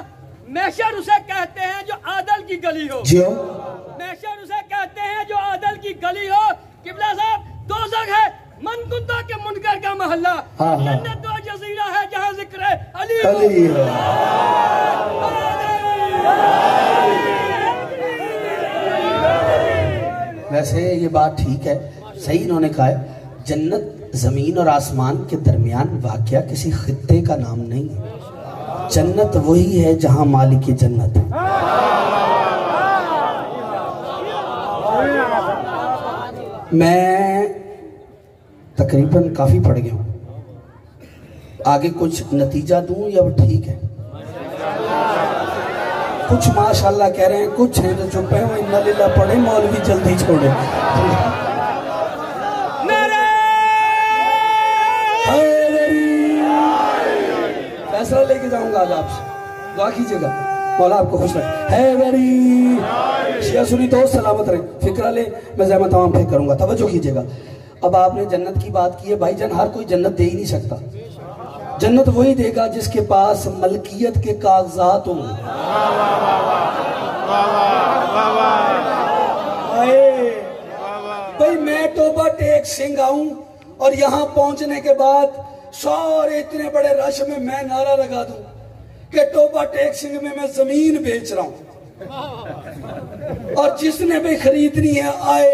मैशर उसे कहते हैं जो आदल की गली हो। मैशर उसे कहते हैं जो आदल की गली हो। किबला साहब, दोज़ख है मनकुंता के मुनकर का मोहल्ला। जन्नत वो जजीरा है जहाँ जिक्र है अली हो। ला वैसे ये बात ठीक है, सही इन्होंने कहा है, जन्नत जमीन और आसमान के दरमियान वाक़या किसी खित्ते का नाम नहीं है। जन्नत वही है जहां मालिक की जन्नत है। मैं तकरीबन काफी पढ़ गया हूं, आगे कुछ नतीजा दूं या ठीक है? कुछ माशाल्लाह कह रहे हैं, कुछ हैं जो चुप है, वो इन्ना लिल्लाह पढ़े, मौलवी जल्दी छोड़े। फैसला लेके जाऊंगा आज आपसे, दुआ कीजिएगा मौला आपको खुश रखे। हैदरी शिया सुनी तो सलामत रहे, फिक्र ले, मैं ज़हमत तमाम फेंक करूंगा। तवज्जो कीजिएगा। अब आपने जन्नत की बात की है, भाईजान हर कोई जन्नत दे ही नहीं सकता। जन्नत वही देगा जिसके पास मलकियत के कागजात हों। भाई मैं टोबा टेक सिंह आऊं और यहां पहुंचने के बाद सारे इतने बड़े रश में मैं नारा लगा दूं कि टोबा टेक सिंह में मैं जमीन बेच रहा हूं और जिसने भी खरीदनी है आए,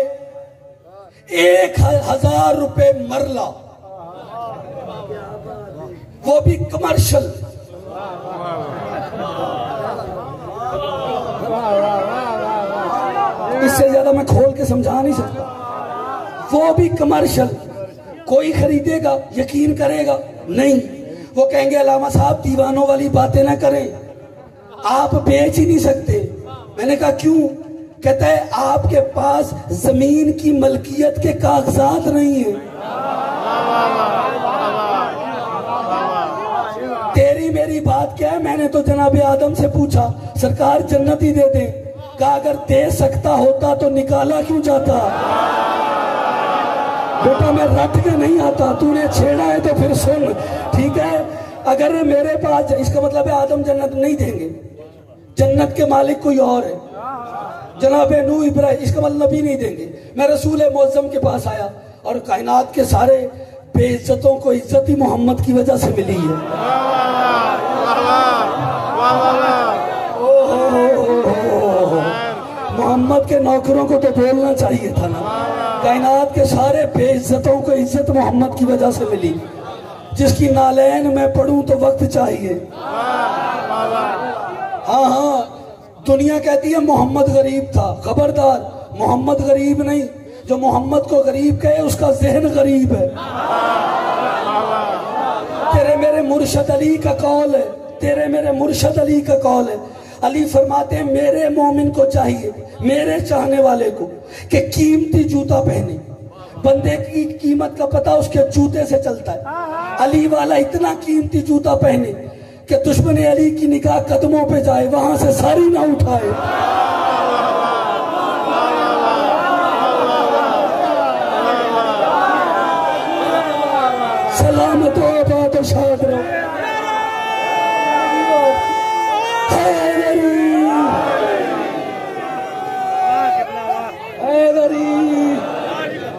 1000 रुपए मरला, वो भी कमर्शियल। इससे ज्यादा मैं खोल के समझा नहीं सकता। वो भी कमर्शियल। कोई खरीदेगा, यकीन करेगा नहीं, वो कहेंगे अलामा साहब दीवानों वाली बातें ना करें, आप बेच ही नहीं सकते। मैंने कहा क्यों? कहता है आपके पास जमीन की मलकियत के कागजात नहीं है। तेरी मेरी बात क्या है? मैंने तो जनाबे आदम से पूछा, सरकार जन्नत ही दे दे। कहा अगर दे सकता होता तो निकाला क्यों जाता? बेटा मैं रट के नहीं आता, तूने छेड़ा है तो फिर सुन, ठीक है? अगर मेरे पास, इसका मतलब है आदम जन्नत नहीं देंगे, जन्नत के मालिक कोई और है, जनाबे नूह इब्राहिम, इसका मतलब नबी नहीं देंगे। मैं रसूल मुअज़्ज़म के पास आया और कायनात के सारे बेइज्जतों को इज्जत ही मोहम्मद की वजह से मिली है। मोहम्मद के नौकरों को तो बोलना चाहिए था ना, कायनात के सारे बेइज्जतों को इज्जत मोहम्मद की वजह से मिली। जिसकी नालैन में पढ़ूं तो वक्त चाहिए। हाँ हाँ, दुनिया कहती है मोहम्मद गरीब था, खबरदार, मोहम्मद गरीब नहीं, जो मोहम्मद को गरीब कहे उसका ज़हन गरीब है। तेरे मेरे मुर्शद अली का कौल है, तेरे मेरे मुर्शद अली का कौल है। अली फरमाते हैं मेरे मोमिन को चाहिए, मेरे चाहने वाले को, कि कीमती जूता पहने। बंदे की कीमत का पता उसके जूते से चलता है। अली वाला इतना कीमती जूता पहने कि दुश्मन अली की निगाह कदमों पे जाए, वहां से सारी ना उठाए। सलामत हो, बात शाद रहो।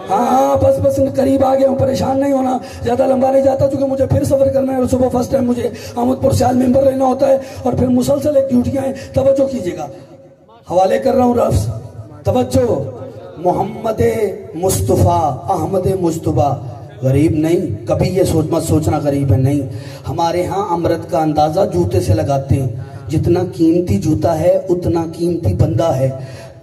हाँ बस बस करीब आ गया हूँ, परेशान नहीं होना, ज्यादा लंबा नहीं जाता क्योंकि मुझे फिर सफर करना है और सुबह फर्स्ट टाइम मुझे अहमदपुर से मेंबर लेना होता है और फिर मुसलसल एक ड्यूटियां हैं। तवज्जो कीजिएगा, हवाले कर रहा हूँ रफ्स, तवज्जो। मोहम्मद मुस्तफ़ा अहमद मुस्तफ़ा गरीब नहीं, कभी ये मत सोचना गरीब है, नहीं। हमारे यहाँ अमृत का अंदाजा जूते से लगाते हैं, जितना कीमती जूता है उतना कीमती बंदा है।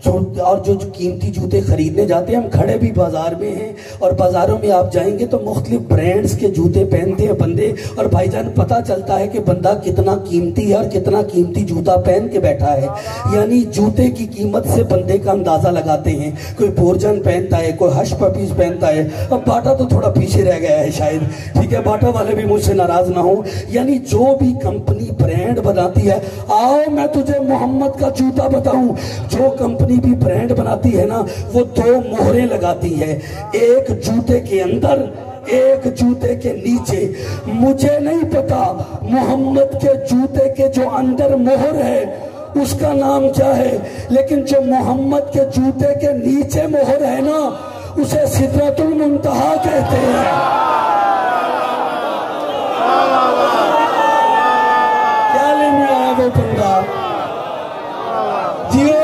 और जो कीमती जूते खरीदने जाते हैं, हम खड़े भी बाजार में हैं और बाजारों में आप जाएंगे तो मुख्तलिफ ब्रांड्स के जूते पहनते हैं बंदे, और भाईजान पता चलता है कि बंदा कितना कीमती है और कितना कीमती जूता पहन के बैठा है। यानी जूते की कीमत से बंदे का अंदाजा लगाते हैं। कोई बोरजन पहनता है, कोई हश पपीस पहनता है। अब बाटा तो थोड़ा पीछे रह गया है शायद, ठीक है, बाटा वाले भी मुझसे नाराज ना हो। यानी जो भी कंपनी ब्रांड बनाती है, आओ मैं तुझे मोहम्मद का जूता बताऊं, जो कंपनी भी ब्रांड बनाती है ना, वो 2 मोहरें लगाती है, एक जूते के अंदर, एक जूते के नीचे। मुझे नहीं पता मोहम्मद के जूते के जो अंदर मोहर है उसका नाम क्या है, लेकिन जो मोहम्मद के जूते के नीचे मोहर है ना, उसे सिदरतुल मुंतहा कहते हैं। क्या लेने आया वो बंदा? जियो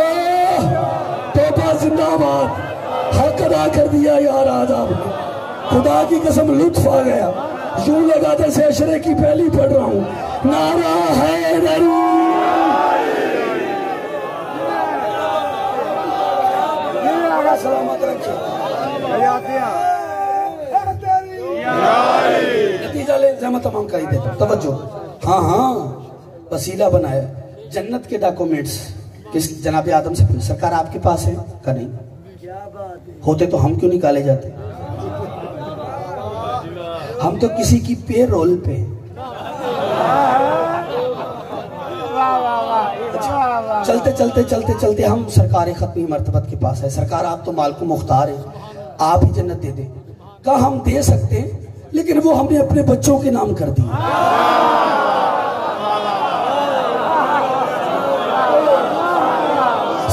जिंदाबाद, हक अदा कर दिया यार आज आपने, खुदा की कसम लुत्फ आ गया। यूं लगा जैसे अशरे की पहली पढ़ रहा हूँ। नारा हैदरी, सलामत रखे। नतीजा ले जहमत तमाम कर ही देता। तवज्जो, हाँ हाँ, वसीला बनाया जन्नत के डॉक्यूमेंट्स किस जनाब आदम से पूछे, सरकार आपके पास है का? नहीं होते तो हम क्यों निकाले जाते? हम तो किसी की पे रोल पे। अच्छा, चलते चलते चलते चलते हम सरकार खत्मी मर्तबत के पास है। सरकार आप तो माल को मुख्तार है, आप ही जन्नत दे दे। कहा हम दे सकते हैं, लेकिन वो हमने अपने बच्चों के नाम कर दी।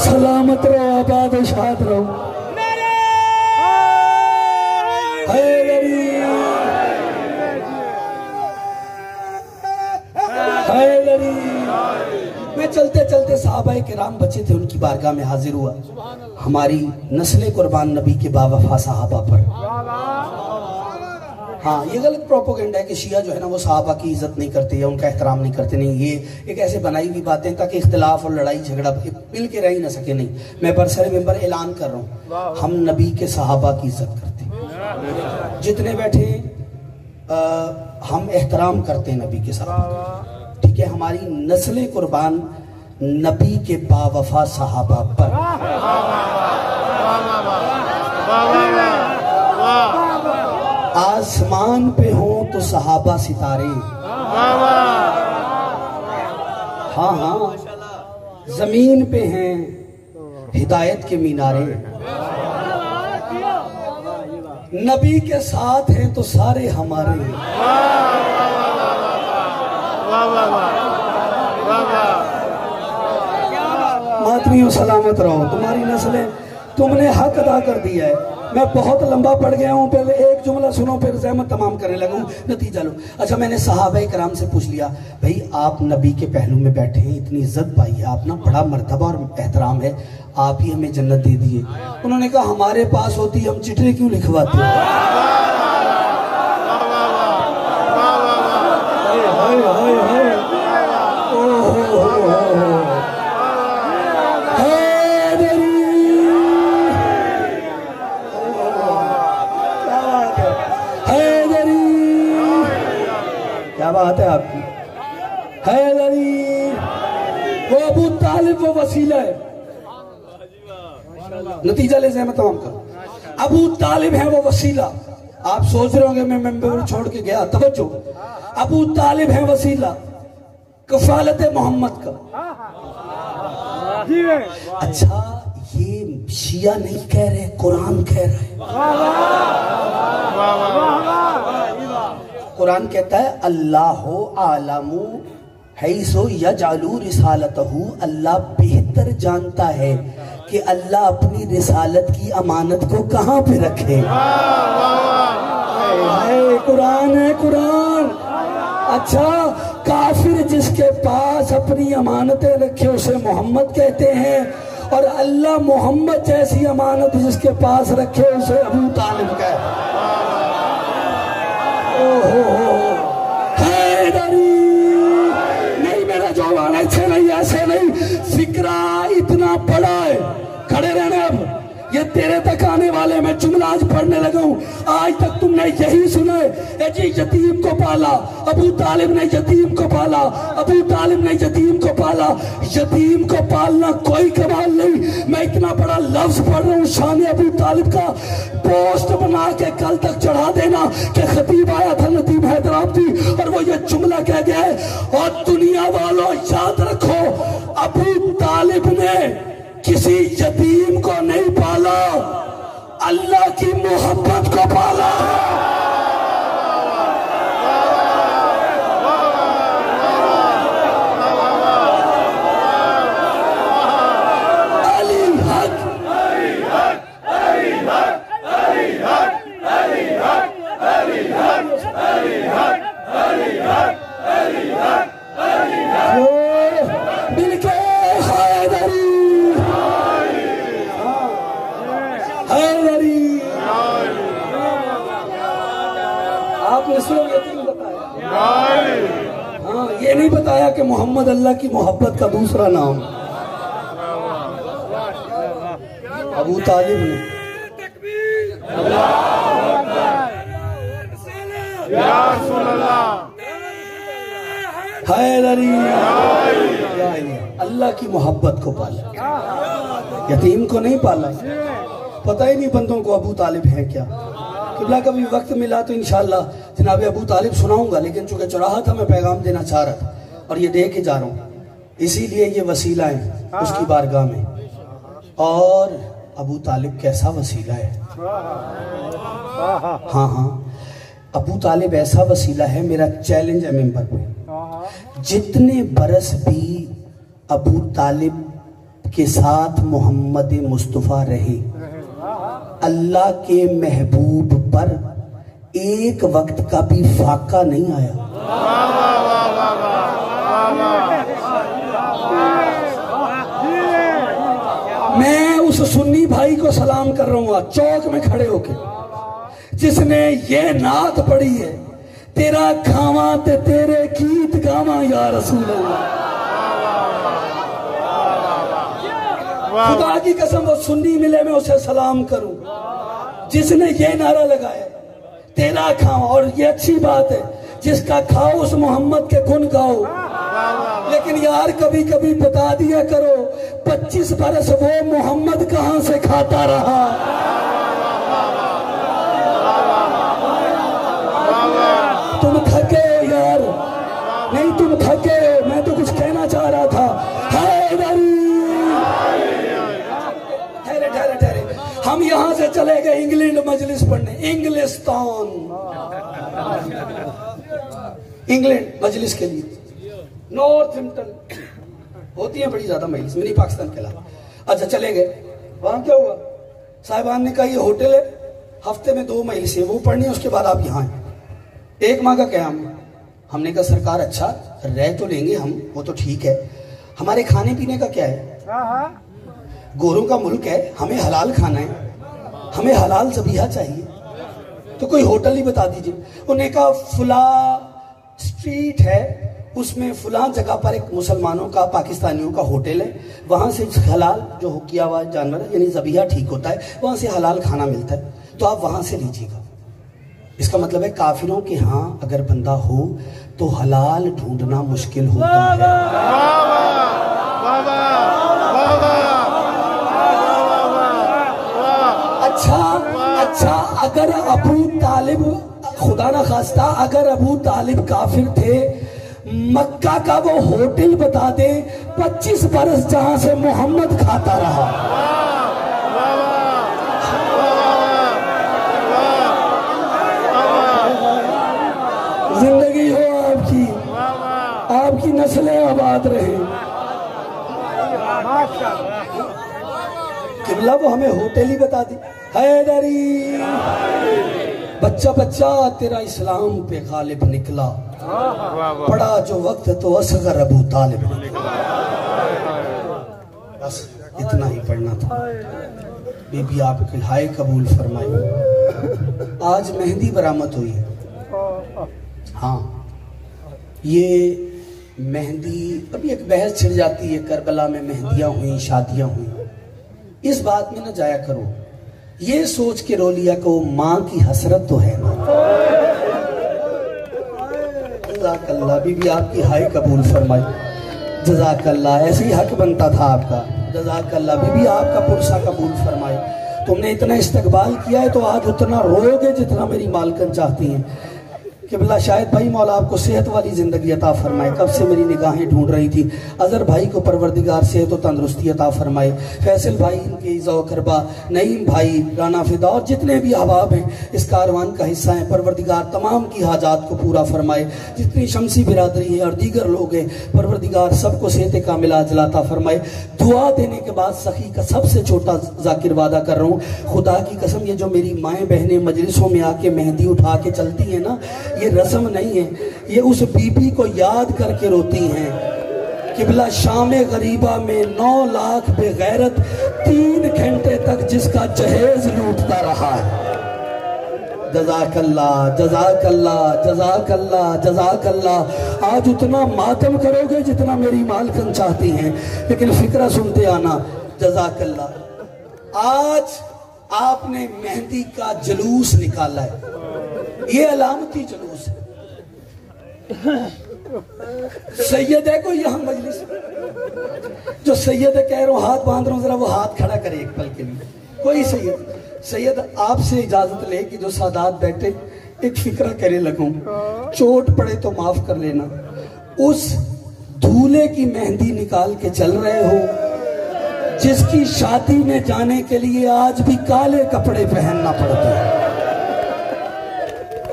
सलामत रहो, आबाद शाद रहो। मैं चलते चलते सहाबाए किराम बचे थे, उनकी बारगाह में हाजिर हुआ। हमारी नस्ल कुर्बान नबी के बावफा सहाबा पर। हाँ, ये गलत प्रोपोगेंडा है कि शिया जो है ना वो सहाबा की इज्जत नहीं करते या उनका एहतराम नहीं करते। नहीं, ये एक ऐसे बनाई हुई बातें ताकि इख्तिलाफ और लड़ाई झगड़ा मिल के रह ही ना सके। नहीं, मैं बरसर मेंबर ऐलान कर रहा हूँ, हम नबी के सहाबा की इज्जत करते हैं। जितने बैठे हम एहतराम करते हैं नबी के सहाबा का। ठीक है, हमारी नस्ल कुर्बान नबी के बावफा सहाबा पर। आसमान पे हो तो सहाबा सितारे, हाँ हाँ, जमीन पे हैं हिदायत के मीनारे। नबी के साथ हैं तो सारे हमारे। मातमियों सलामत रहो, तुम्हारी नस्लें, तुमने हक अदा कर दिया है। मैं बहुत लंबा पड़ गया हूँ, पहले एक जुमला सुनो फिर ज़हमत तमाम करने लगा हूँ, नतीजा लो। अच्छा, मैंने सहाबा कराम से पूछ लिया, भाई आप नबी के पहलू में बैठे हैं, इतनी इज्जत पाई है, आप ना बड़ा मर्तबा और एहतराम है, आप ही हमें जन्नत दे दिए। उन्होंने कहा हमारे पास होती हम चिट्ठी क्यों लिखवाते? क्या बात है आपकी? हैदरी, वो अबू तालिब वो वसीला है। नतीजा ले ज़हमत तमाम का, अबू तालिब है वो वसीला। आप सोच रहे होंगे मैं मेंबर छोड़ के गया, तवज्जो, अबू तालिब है वसीला कफालत मोहम्मद का। अच्छा, ये शिया नहीं कह रहे, कुरान कह रहा है। कुरान कहता है अल्लाह आलमू हैसो यजअलू रिसालतहू, अल्लाह बेहतर जानता है कि अल्लाह अपनी रिसालत की अमानत को कहाँ पे रखे। कुरान है, कुरान। अच्छा, काफिर जिसके पास अपनी अमानतें रखे उसे मोहम्मद कहते हैं, और अल्लाह मोहम्मद जैसी अमानत जिसके पास रखे उसे अबू तालिब कहते हैं। नहीं, मेरा जवान ऐसे नहीं, ऐसे नहीं, फिक्रा इतना बड़ा है। खड़े रहना, अब ये तेरे तक आने वाले। मैं जुमला आज पढ़ने लगा हूँ, आज तक तुमने यही सुना है जी, यतीम को पाला अबू तालिब ने, यतीम को पाला अबू तालिब ने, यतीम को पाला। यतीम को पालना कोई कमाल नहीं। मैं इतना बड़ा लफ्ज पढ़ रहा हूँ शान अबू तालिब का, पोस्ट बना के कल तक चढ़ा देना कि खतीब आया था नदीम हैदराबादी और वो ये जुमला कह गया है। और दुनिया वालों याद रखो, अबू तालिब ने किसी यतीम को नहीं पाला, अल्लाह की मोहब्बत को पाला। अली हक, अली हक, अली हक, अली हक, अली हक, अली हक, अली हक, अली हक, अली हक, अली हक, मिलके हैदरी, हैदरी। बताया कि मोहम्मद अल्लाह की मोहब्बत का दूसरा नाम। अबू तालिब ने हैदरी अल्लाह की मोहब्बत को पाला, यतीम को नहीं पाला। पता ही नहीं बंदों को अबू तालिब है क्या। किबला कभी वक्त मिला तो इंशाअल्लाह जनाब अबू तालिब सुनाऊंगा, लेकिन चूंकि चौराहा था मैं पैगाम देना चाह रहा था और ये दे के जा रहा हूँ, इसीलिए ये वसीला है उसकी बारगाह में। और अबू तालिब कैसा वसीला है। हाँ हाँ, अबू तालिब ऐसा वसीला है, मेरा चैलेंज है मेंबर पे, जितने बरस भी अबू तालिब के साथ मोहम्मद मुस्तफ़ा रहे, अल्लाह के महबूब पर एक वक्त का भी फाका नहीं आया। मैं उस सुन्नी भाई को सलाम कर रहा हूँ चौक में खड़े होके, जिसने ये नात पढ़ी है, तेरा खावा ते तेरे गीत गावा या रसूल अल्लाह। खुदा की कसम वो सुन्नी मिले मैं उसे सलाम करूं जिसने ये नारा लगाया, तेरा खाओ। और ये अच्छी बात है, जिसका खाओ उस मोहम्मद के गुण गाओ। लेकिन यार कभी कभी बता दिया करो 25 बरस वो मोहम्मद कहां से खाता रहा। तुम थके हो यार, नहीं तुम थके हो, मैं तो कुछ कहना चाह रहा था। हम यहां से चले गए इंग्लैंड मजलिस पढ़ने, इंग्लिस्तान, इंग्लैंड मजलिस के लिए। नॉर्थहैम्पटन होती है बड़ी ज्यादा मजलिस, मिनी पाकिस्तान के अलावा। अच्छा चले गए, वहां क्या हुआ, साहिबान ने कहा ये होटल है, हफ्ते में 2 मजलिसें वो पढ़नी है, उसके बाद आप यहाँ हैं। 1 माह का क़याम। हमने कहा सरकार अच्छा रह तो लेंगे हम, वो तो ठीक है, हमारे खाने पीने का क्या है। गोरों का मुल्क है, हमें हलाल खाना है, हमें हलाल ज़बीहा चाहिए, तो कोई होटल ही बता दीजिए। उन्होंने कहा फुला स्ट्रीट है, उसमें फुला जगह पर एक मुसलमानों का पाकिस्तानियों का होटल है, वहां से हलाल जो किया हुआ जानवर यानी ज़बीहा ठीक होता है, वहां से हलाल खाना मिलता है, तो आप वहां से लीजिएगा। इसका मतलब है काफिरों के यहाँ अगर बंदा हो तो हलाल ढूंढना मुश्किल होता है। अच्छा अगर अबू तालिब, खुदा ना खास्ता अगर अबू तालिब काफिर थे, मक्का का वो होटल बता दे 25 बरस जहां से मोहम्मद खाता रहा। जिंदगी हो आपकी, आपकी नस्लें आबाद रहे। किबला वो हमें होटल ही बता दी। हैदरी बच्चा बच्चा तेरा इस्लाम पे गालिब निकला, पड़ा जो वक्त तो असगर अबू तालिब निकला। बस इतना ही पढ़ना था। बीबी आपकी हाय कबूल फरमाई। आज मेहंदी बरामद हुई है। हाँ, ये मेहंदी, अभी एक बहस छिड़ जाती है, करबला में मेहंदियां हुई, शादियां हुई, इस बात में ना जाया करो। ये सोच के रो लिया को माँ की हसरत तो है ना। जज़ाकल्लाह बीबी आपकी हाय कबूल फरमाई। जज़ाकल्लाह, ऐसे ही हक बनता था आपका। जज़ाकल्लाह बीबी आपका पुरसा कबूल फरमाए। तुमने इतना इस्तकबाल किया है तो आज उतना रोगे जितना मेरी मालकन चाहती हैं। किबला शायद भाई मौला आपको सेहत वाली जिंदगी अता फरमाए। कब से मेरी निगाहें ढूंढ रही थी, अजहर भाई को परवरदिगार सेहत और तंदुरुस्ती अता फरमाए। फैसल भाई इनके इज़ा करबा, नईम भाई, राना फिदा और जितने भी अहबाब हैं इस कारवान का हिस्सा हैं, परवरदिगार तमाम की हाजात को पूरा फरमाए। जितनी शमसी बिरादरी है और दीगर लोग हैं, परवरदिगार सबको सेहत कामिला अजलाता फरमाए। दुआ देने के बाद सखी का सबसे छोटा जाकिर वादा कर रहा हूँ, खुदा की कसम, ये जो मेरी माएँ बहनें मजलिसों में आके मेहंदी उठा के चलती हैं ना, ये रस्म नहीं है, ये उस बीबी को याद करके रोती हैं। किबला शामे गरीबा में 9 लाख बेगैरत 3 घंटे तक जिसका जहेज लूटता रहा है। जज़ाकल्ला जज़ाकल्ला जज़ाकल्ला जज़ाकल्ला। आज उतना मातम करोगे जितना मेरी मालकन चाहती हैं, लेकिन फिक्रा सुनते आना। जज़ाकल्ला। आज आपने मेहंदी का जुलूस निकाला है, ये अलामती जुलूस है। सैयद है कोई यहाँ मजलिस जो सैयद है, कह रहा हूँ हाथ बांध रहा हूँ, जरा वो हाथ खड़ा करे एक पल के लिए। कोई सैयद आपसे इजाजत ले कि जो सादात बैठे एक फिक्रा करे लगूं, चोट पड़े तो माफ कर लेना। उस दूल्हे की मेहंदी निकाल के चल रहे हो जिसकी शादी में जाने के लिए आज भी काले कपड़े पहनना पड़ता है।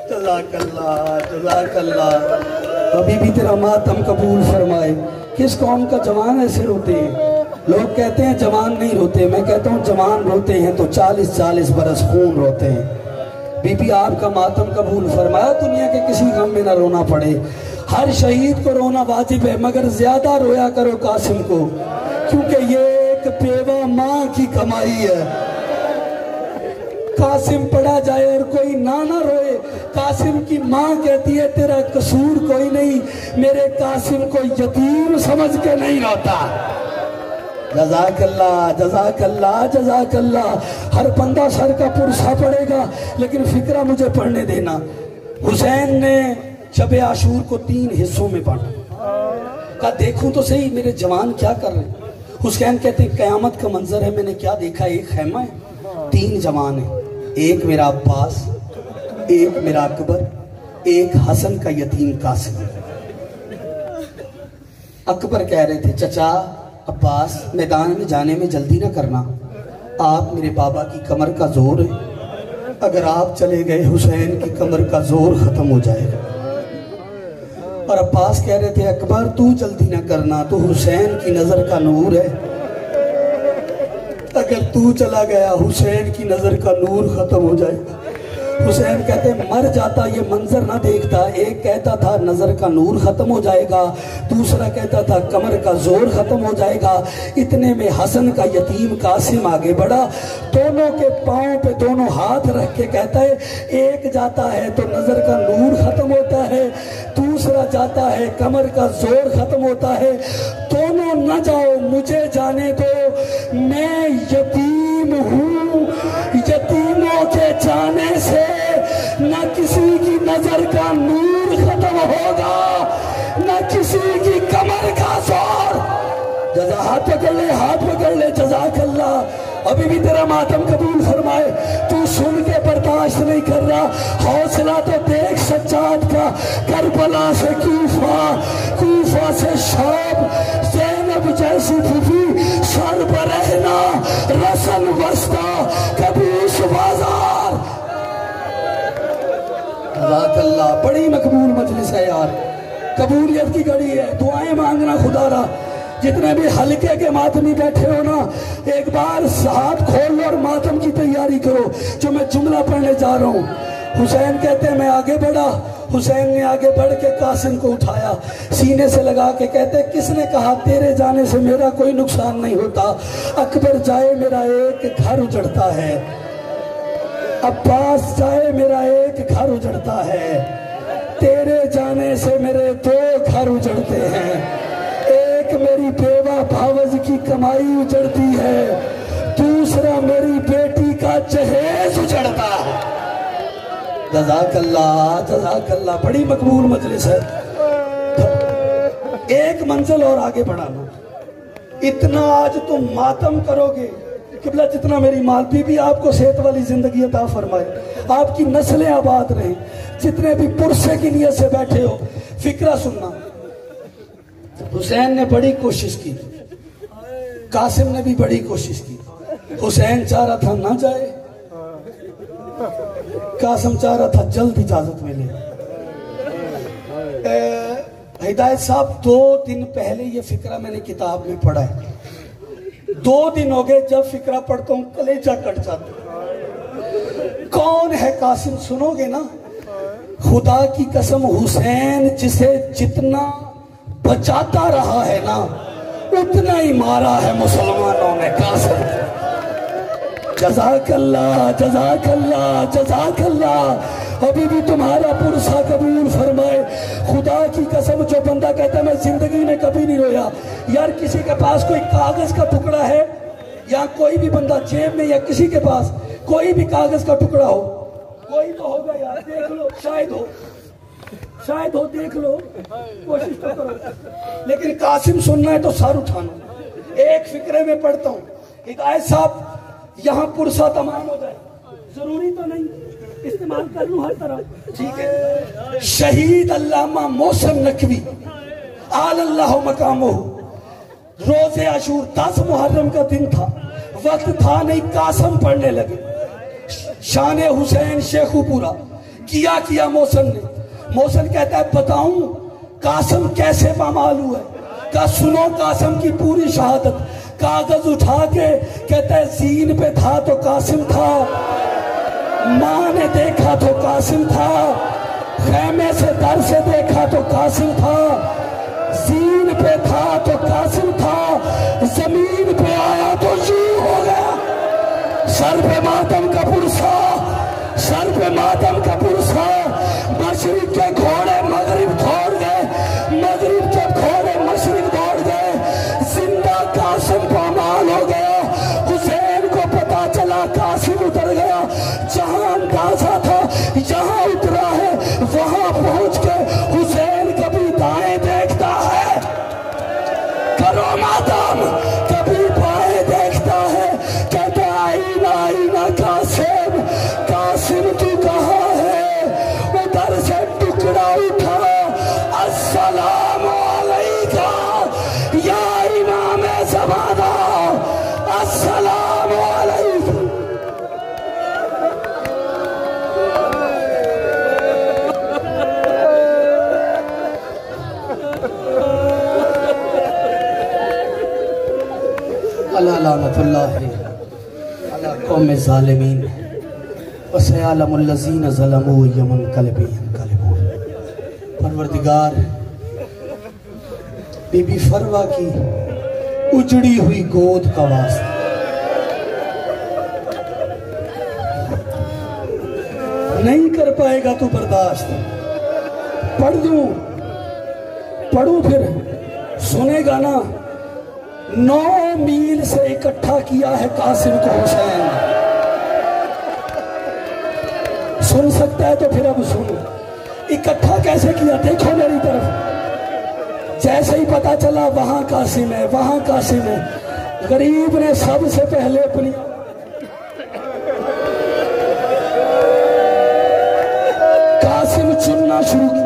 जज़ाकल्ला जज़ाकल्ला। अभी भी तेरा मातम कबूल फरमाए। किस कौम का जवान ऐसे रोते हैं? लोग कहते हैं जवान नहीं रोते, मैं कहता हूँ जवान रोते हैं तो 40-40 बरस खून रोते हैं। बीबी आपका मातम कबूल फरमाया, दुनिया के किसी गम में ना रोना पड़े। हर शहीद को रोना वाजिब है, मगर ज्यादा रोया करो कासिम को, क्योंकि ये एक बेवा माँ की कमाई है। कासिम पढ़ा जाए और कोई ना रोए, कासिम की माँ कहती है तेरा कसूर कोई नहीं, मेरे कासिम को यतीम समझ के नहीं रोता। जज़ाकल्ला जज़ाकल्ला जज़ाकल्ला। हर बंदा सर का पुरसा पड़ेगा, लेकिन फिक्रा मुझे पढ़ने देना। हुसैन ने शब आशूर को 3 हिस्सों में बांटा। कहा देखूं तो सही मेरे जवान क्या कर रहे हैं। हुसैन कहते हैं कयामत का मंजर है, मैंने क्या देखा, एक खैमा है, 3 जवान है, एक मेरा अब्बास, एक मेरा अकबर, एक हसन का यतीम कासिम। अकबर कह रहे थे चचा अब्बास मैदान में जाने में जल्दी ना करना, आप मेरे बाबा की कमर का जोर है, अगर आप चले गए हुसैन की कमर का जोर खत्म हो जाएगा। और अब्बास कह रहे थे अकबर तू जल्दी ना करना, तो हुसैन की नजर का नूर है, अगर तू चला गया हुसैन की नजर का नूर खत्म हो जाएगा। हुसैन कहते मर जाता ये मंजर ना देखता। एक कहता था नजर का नूर खत्म हो जाएगा, दूसरा कहता था कमर का जोर खत्म हो जाएगा। इतने में हसन का यतीम कासिम आगे बढ़ा, दोनों के पांव पे दोनों हाथ रख के कहता है एक जाता है तो नजर का नूर खत्म होता है, दूसरा जाता है कमर का जोर खत्म होता है, दोनों न जाओ मुझे जाने दो, मैं यतीम हूँ, यतीमों के जाने से न किसी की नजर का नूर खत्म होगा, न किसी की कमर का जोर। जजा हाथ पकड़ ले जज़ाकल्ला। अभी भी तेरा मातम कबूल फरमाए। तू सुन के बर्दाश्त नहीं कर रहा, हौसला तो देख सज्जाद का, करबला से कूफा, कूफा से शाम, ज़ैनब जैसी फूफी सर पर रहना, रसन बस्ता कभी उस बाजार। जज़ाकल्ला। बड़ी मकबूल मजलिस है यार, कबूलियत की घड़ी है। दुआएं मांगना खुदारा। जितने भी हल्के के मातमी बैठे हो ना, एक बार हाथ खोल लो और मातम की तैयारी करो। जो मैं जुमला पढ़ने जा रहा हूँ, हुसैन कहते हैं मैं आगे बढ़ा, हुसैन ने आगे बढ़ के कासिम को उठाया, सीने से लगा के कहते किसने कहा तेरे जाने से मेरा कोई नुकसान नहीं होता, अकबर जाए मेरा एक घर उजड़ता है, अब्बास जाए मेरा एक घर उजड़ता है, तेरे जाने से मेरे 2 घर उजड़ते हैं, एक मेरी बेवा भावज की कमाई उजड़ती है, दूसरा मेरी बेटी का जहेज उजड़ता है। जज़ाकल्ला जज़ाकल्ला। बड़ी मकबूल मजलिस है। एक मंजिल और आगे बढ़ाना, इतना आज तुम मातम करोगे किबला जितना मेरी मालपी भी आपको सेहत वाली जिंदगी अता फरमाए, आपकी नस्लें आबाद रहे। जितने भी पुरसे की नियत से बैठे हो, फिक्रा सुनना। हुसैन ने बड़ी कोशिश की, कासिम ने भी बड़ी कोशिश की। हुसैन चाह रहा था ना जाए, कासिम चाह रहा था जल्द इजाजत मिले। हिदायत साहब 2 दिन पहले ये फिक्रा मैंने किताब में पढ़ा है, 2 दिन हो गए जब फिक्रा पढ़ता हूँ कलेजा कट जाता। कौन है कासिम सुनोगे ना, खुदा की कसम हुसैन जिसे जितना बचाता रहा है ना, उतना ही मारा है मुसलमानों ने कासिम। जज़ाकल्लाह जज़ाकल्लाह जज़ाकल्लाह। अभी भी तुम्हारा पुरसा कबूल फरमाए। खुदा की कसम, जो बंदा कहता है मैं जिंदगी में कभी नहीं रोया, यार किसी के पास कोई कागज का टुकड़ा है, या कोई भी बंदा जेब में या किसी के पास कोई भी कागज का टुकड़ा हो, कोई तो होगा यार, देख लो, शायद हो, देख लो, कोशिश तो करो। लेकिन कासिम सुनना है तो सर उठाना। एक फिक्रे में पढ़ता हूँ, हिदायत साहब यहाँ पुरसा तमाम हो जाए, जरूरी तो नहीं, इस्तेमाल कर लूँ हर तरह, ठीक है। शहीद अल्लामा मोहसिन नकवी आलल्लाहु मकामहू, रोजे आशूर 10 मुहर्रम का दिन था, वक्त था नहीं, कासम पढ़ने लगे। शान हुसैन शेखुपुरा किया मोहसिन ने। मोहसिन कहता है बताऊं कासम कैसे पामाल हुआ है? का सुनो कासम की पूरी शहादत। कागज उठा के कहता है जीन पे था तो कासिम था, माँ ने देखा तो कासिम था, खेमे से दर से देखा तो कासिम था, जीन पे था तो कासिम था, जमीन पे आया तो यूं हो गया। सर पे मातम का पुरसा, सर पे मातम का पुरसा। मशरिक के घोड़े मगरिब दौड़ गए, मगरिब के घोड़े मशरिक दौड़ गए, जिंदा कासिम पामाल हो गया। हुसैन को पता चला कासिम उतर गया, जहां अंदाजा था जहां उतरा है वहां पहुंच के हुसैन कभी दाएं देखता है, करो मातम, कभी बाएं देखता है, कहता आईना आईना कासिम, कासिम तू कहाँ है? उधर से टुकड़ा उठा, अस्सलाम अलैका या इमाम ज़माना, अस्सलाम अलैकुम। अला लानतुल्लाहि अला कौमे ज़ालिमीन व सयअलमुल लज़ीना ज़लमू यमनक़लिबू यनक़लिबून। परवरदिगार, बीबी फरवा की उजड़ी हुई गोद का वास्ता, नहीं कर पाएगा तू बर्दाश्त, पढ़ू फिर सुनेगा ना। 9 मील से इकट्ठा किया है कासिम को हुसैन। सुन सकता है तो फिर अब सुन, इकट्ठा कैसे किया? देखो मेरी तरफ, जैसे ही पता चला वहां कासिम है, वहां कासिम है, गरीब ने सबसे पहले अपनी कासिम चुनना शुरू किया।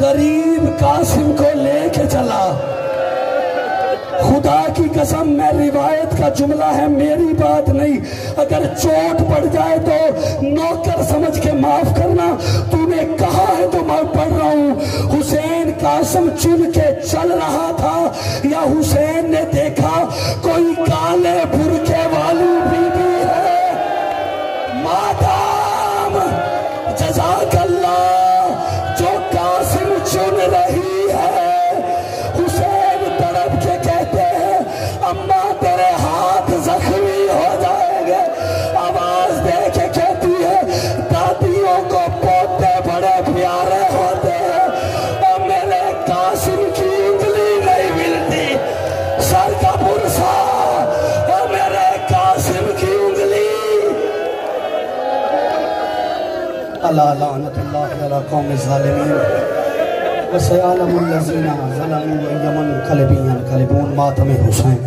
गरीब कासिम को लेके चला। खुदा की कसम, मैं रिवायत का जुमला है, मेरी बात नहीं। अगर चोट पड़ जाए तो नौकर समझ के माफ करना, तूने कहा है तो मैं पढ़ रहा हूं। हुसैन कासिम चुन के चल रहा था, या हुसैन ने देखा कोई काले बुरके वाली बीबी है, मादाम जज़ाकल्लाह, जो कासिम चुन रही है। हुसैन तड़प के कहते हैं अम्मा तेरे हाथ जख्मी हो जाएंगे। आवाज दे के कहती है दादियों को पोते बड़े प्यारे होते हैं, और मेरे कासिम की उंगली नहीं मिलती, सर का पुरसा, और मेरे कासिम की उंगली। अला लानतुल्लाहि अला कौमे ज़ालिमीन व सयअलमुल लज़ीना ज़लमू यमनक़लिबू यनक़लिबून। मातम हुसैन।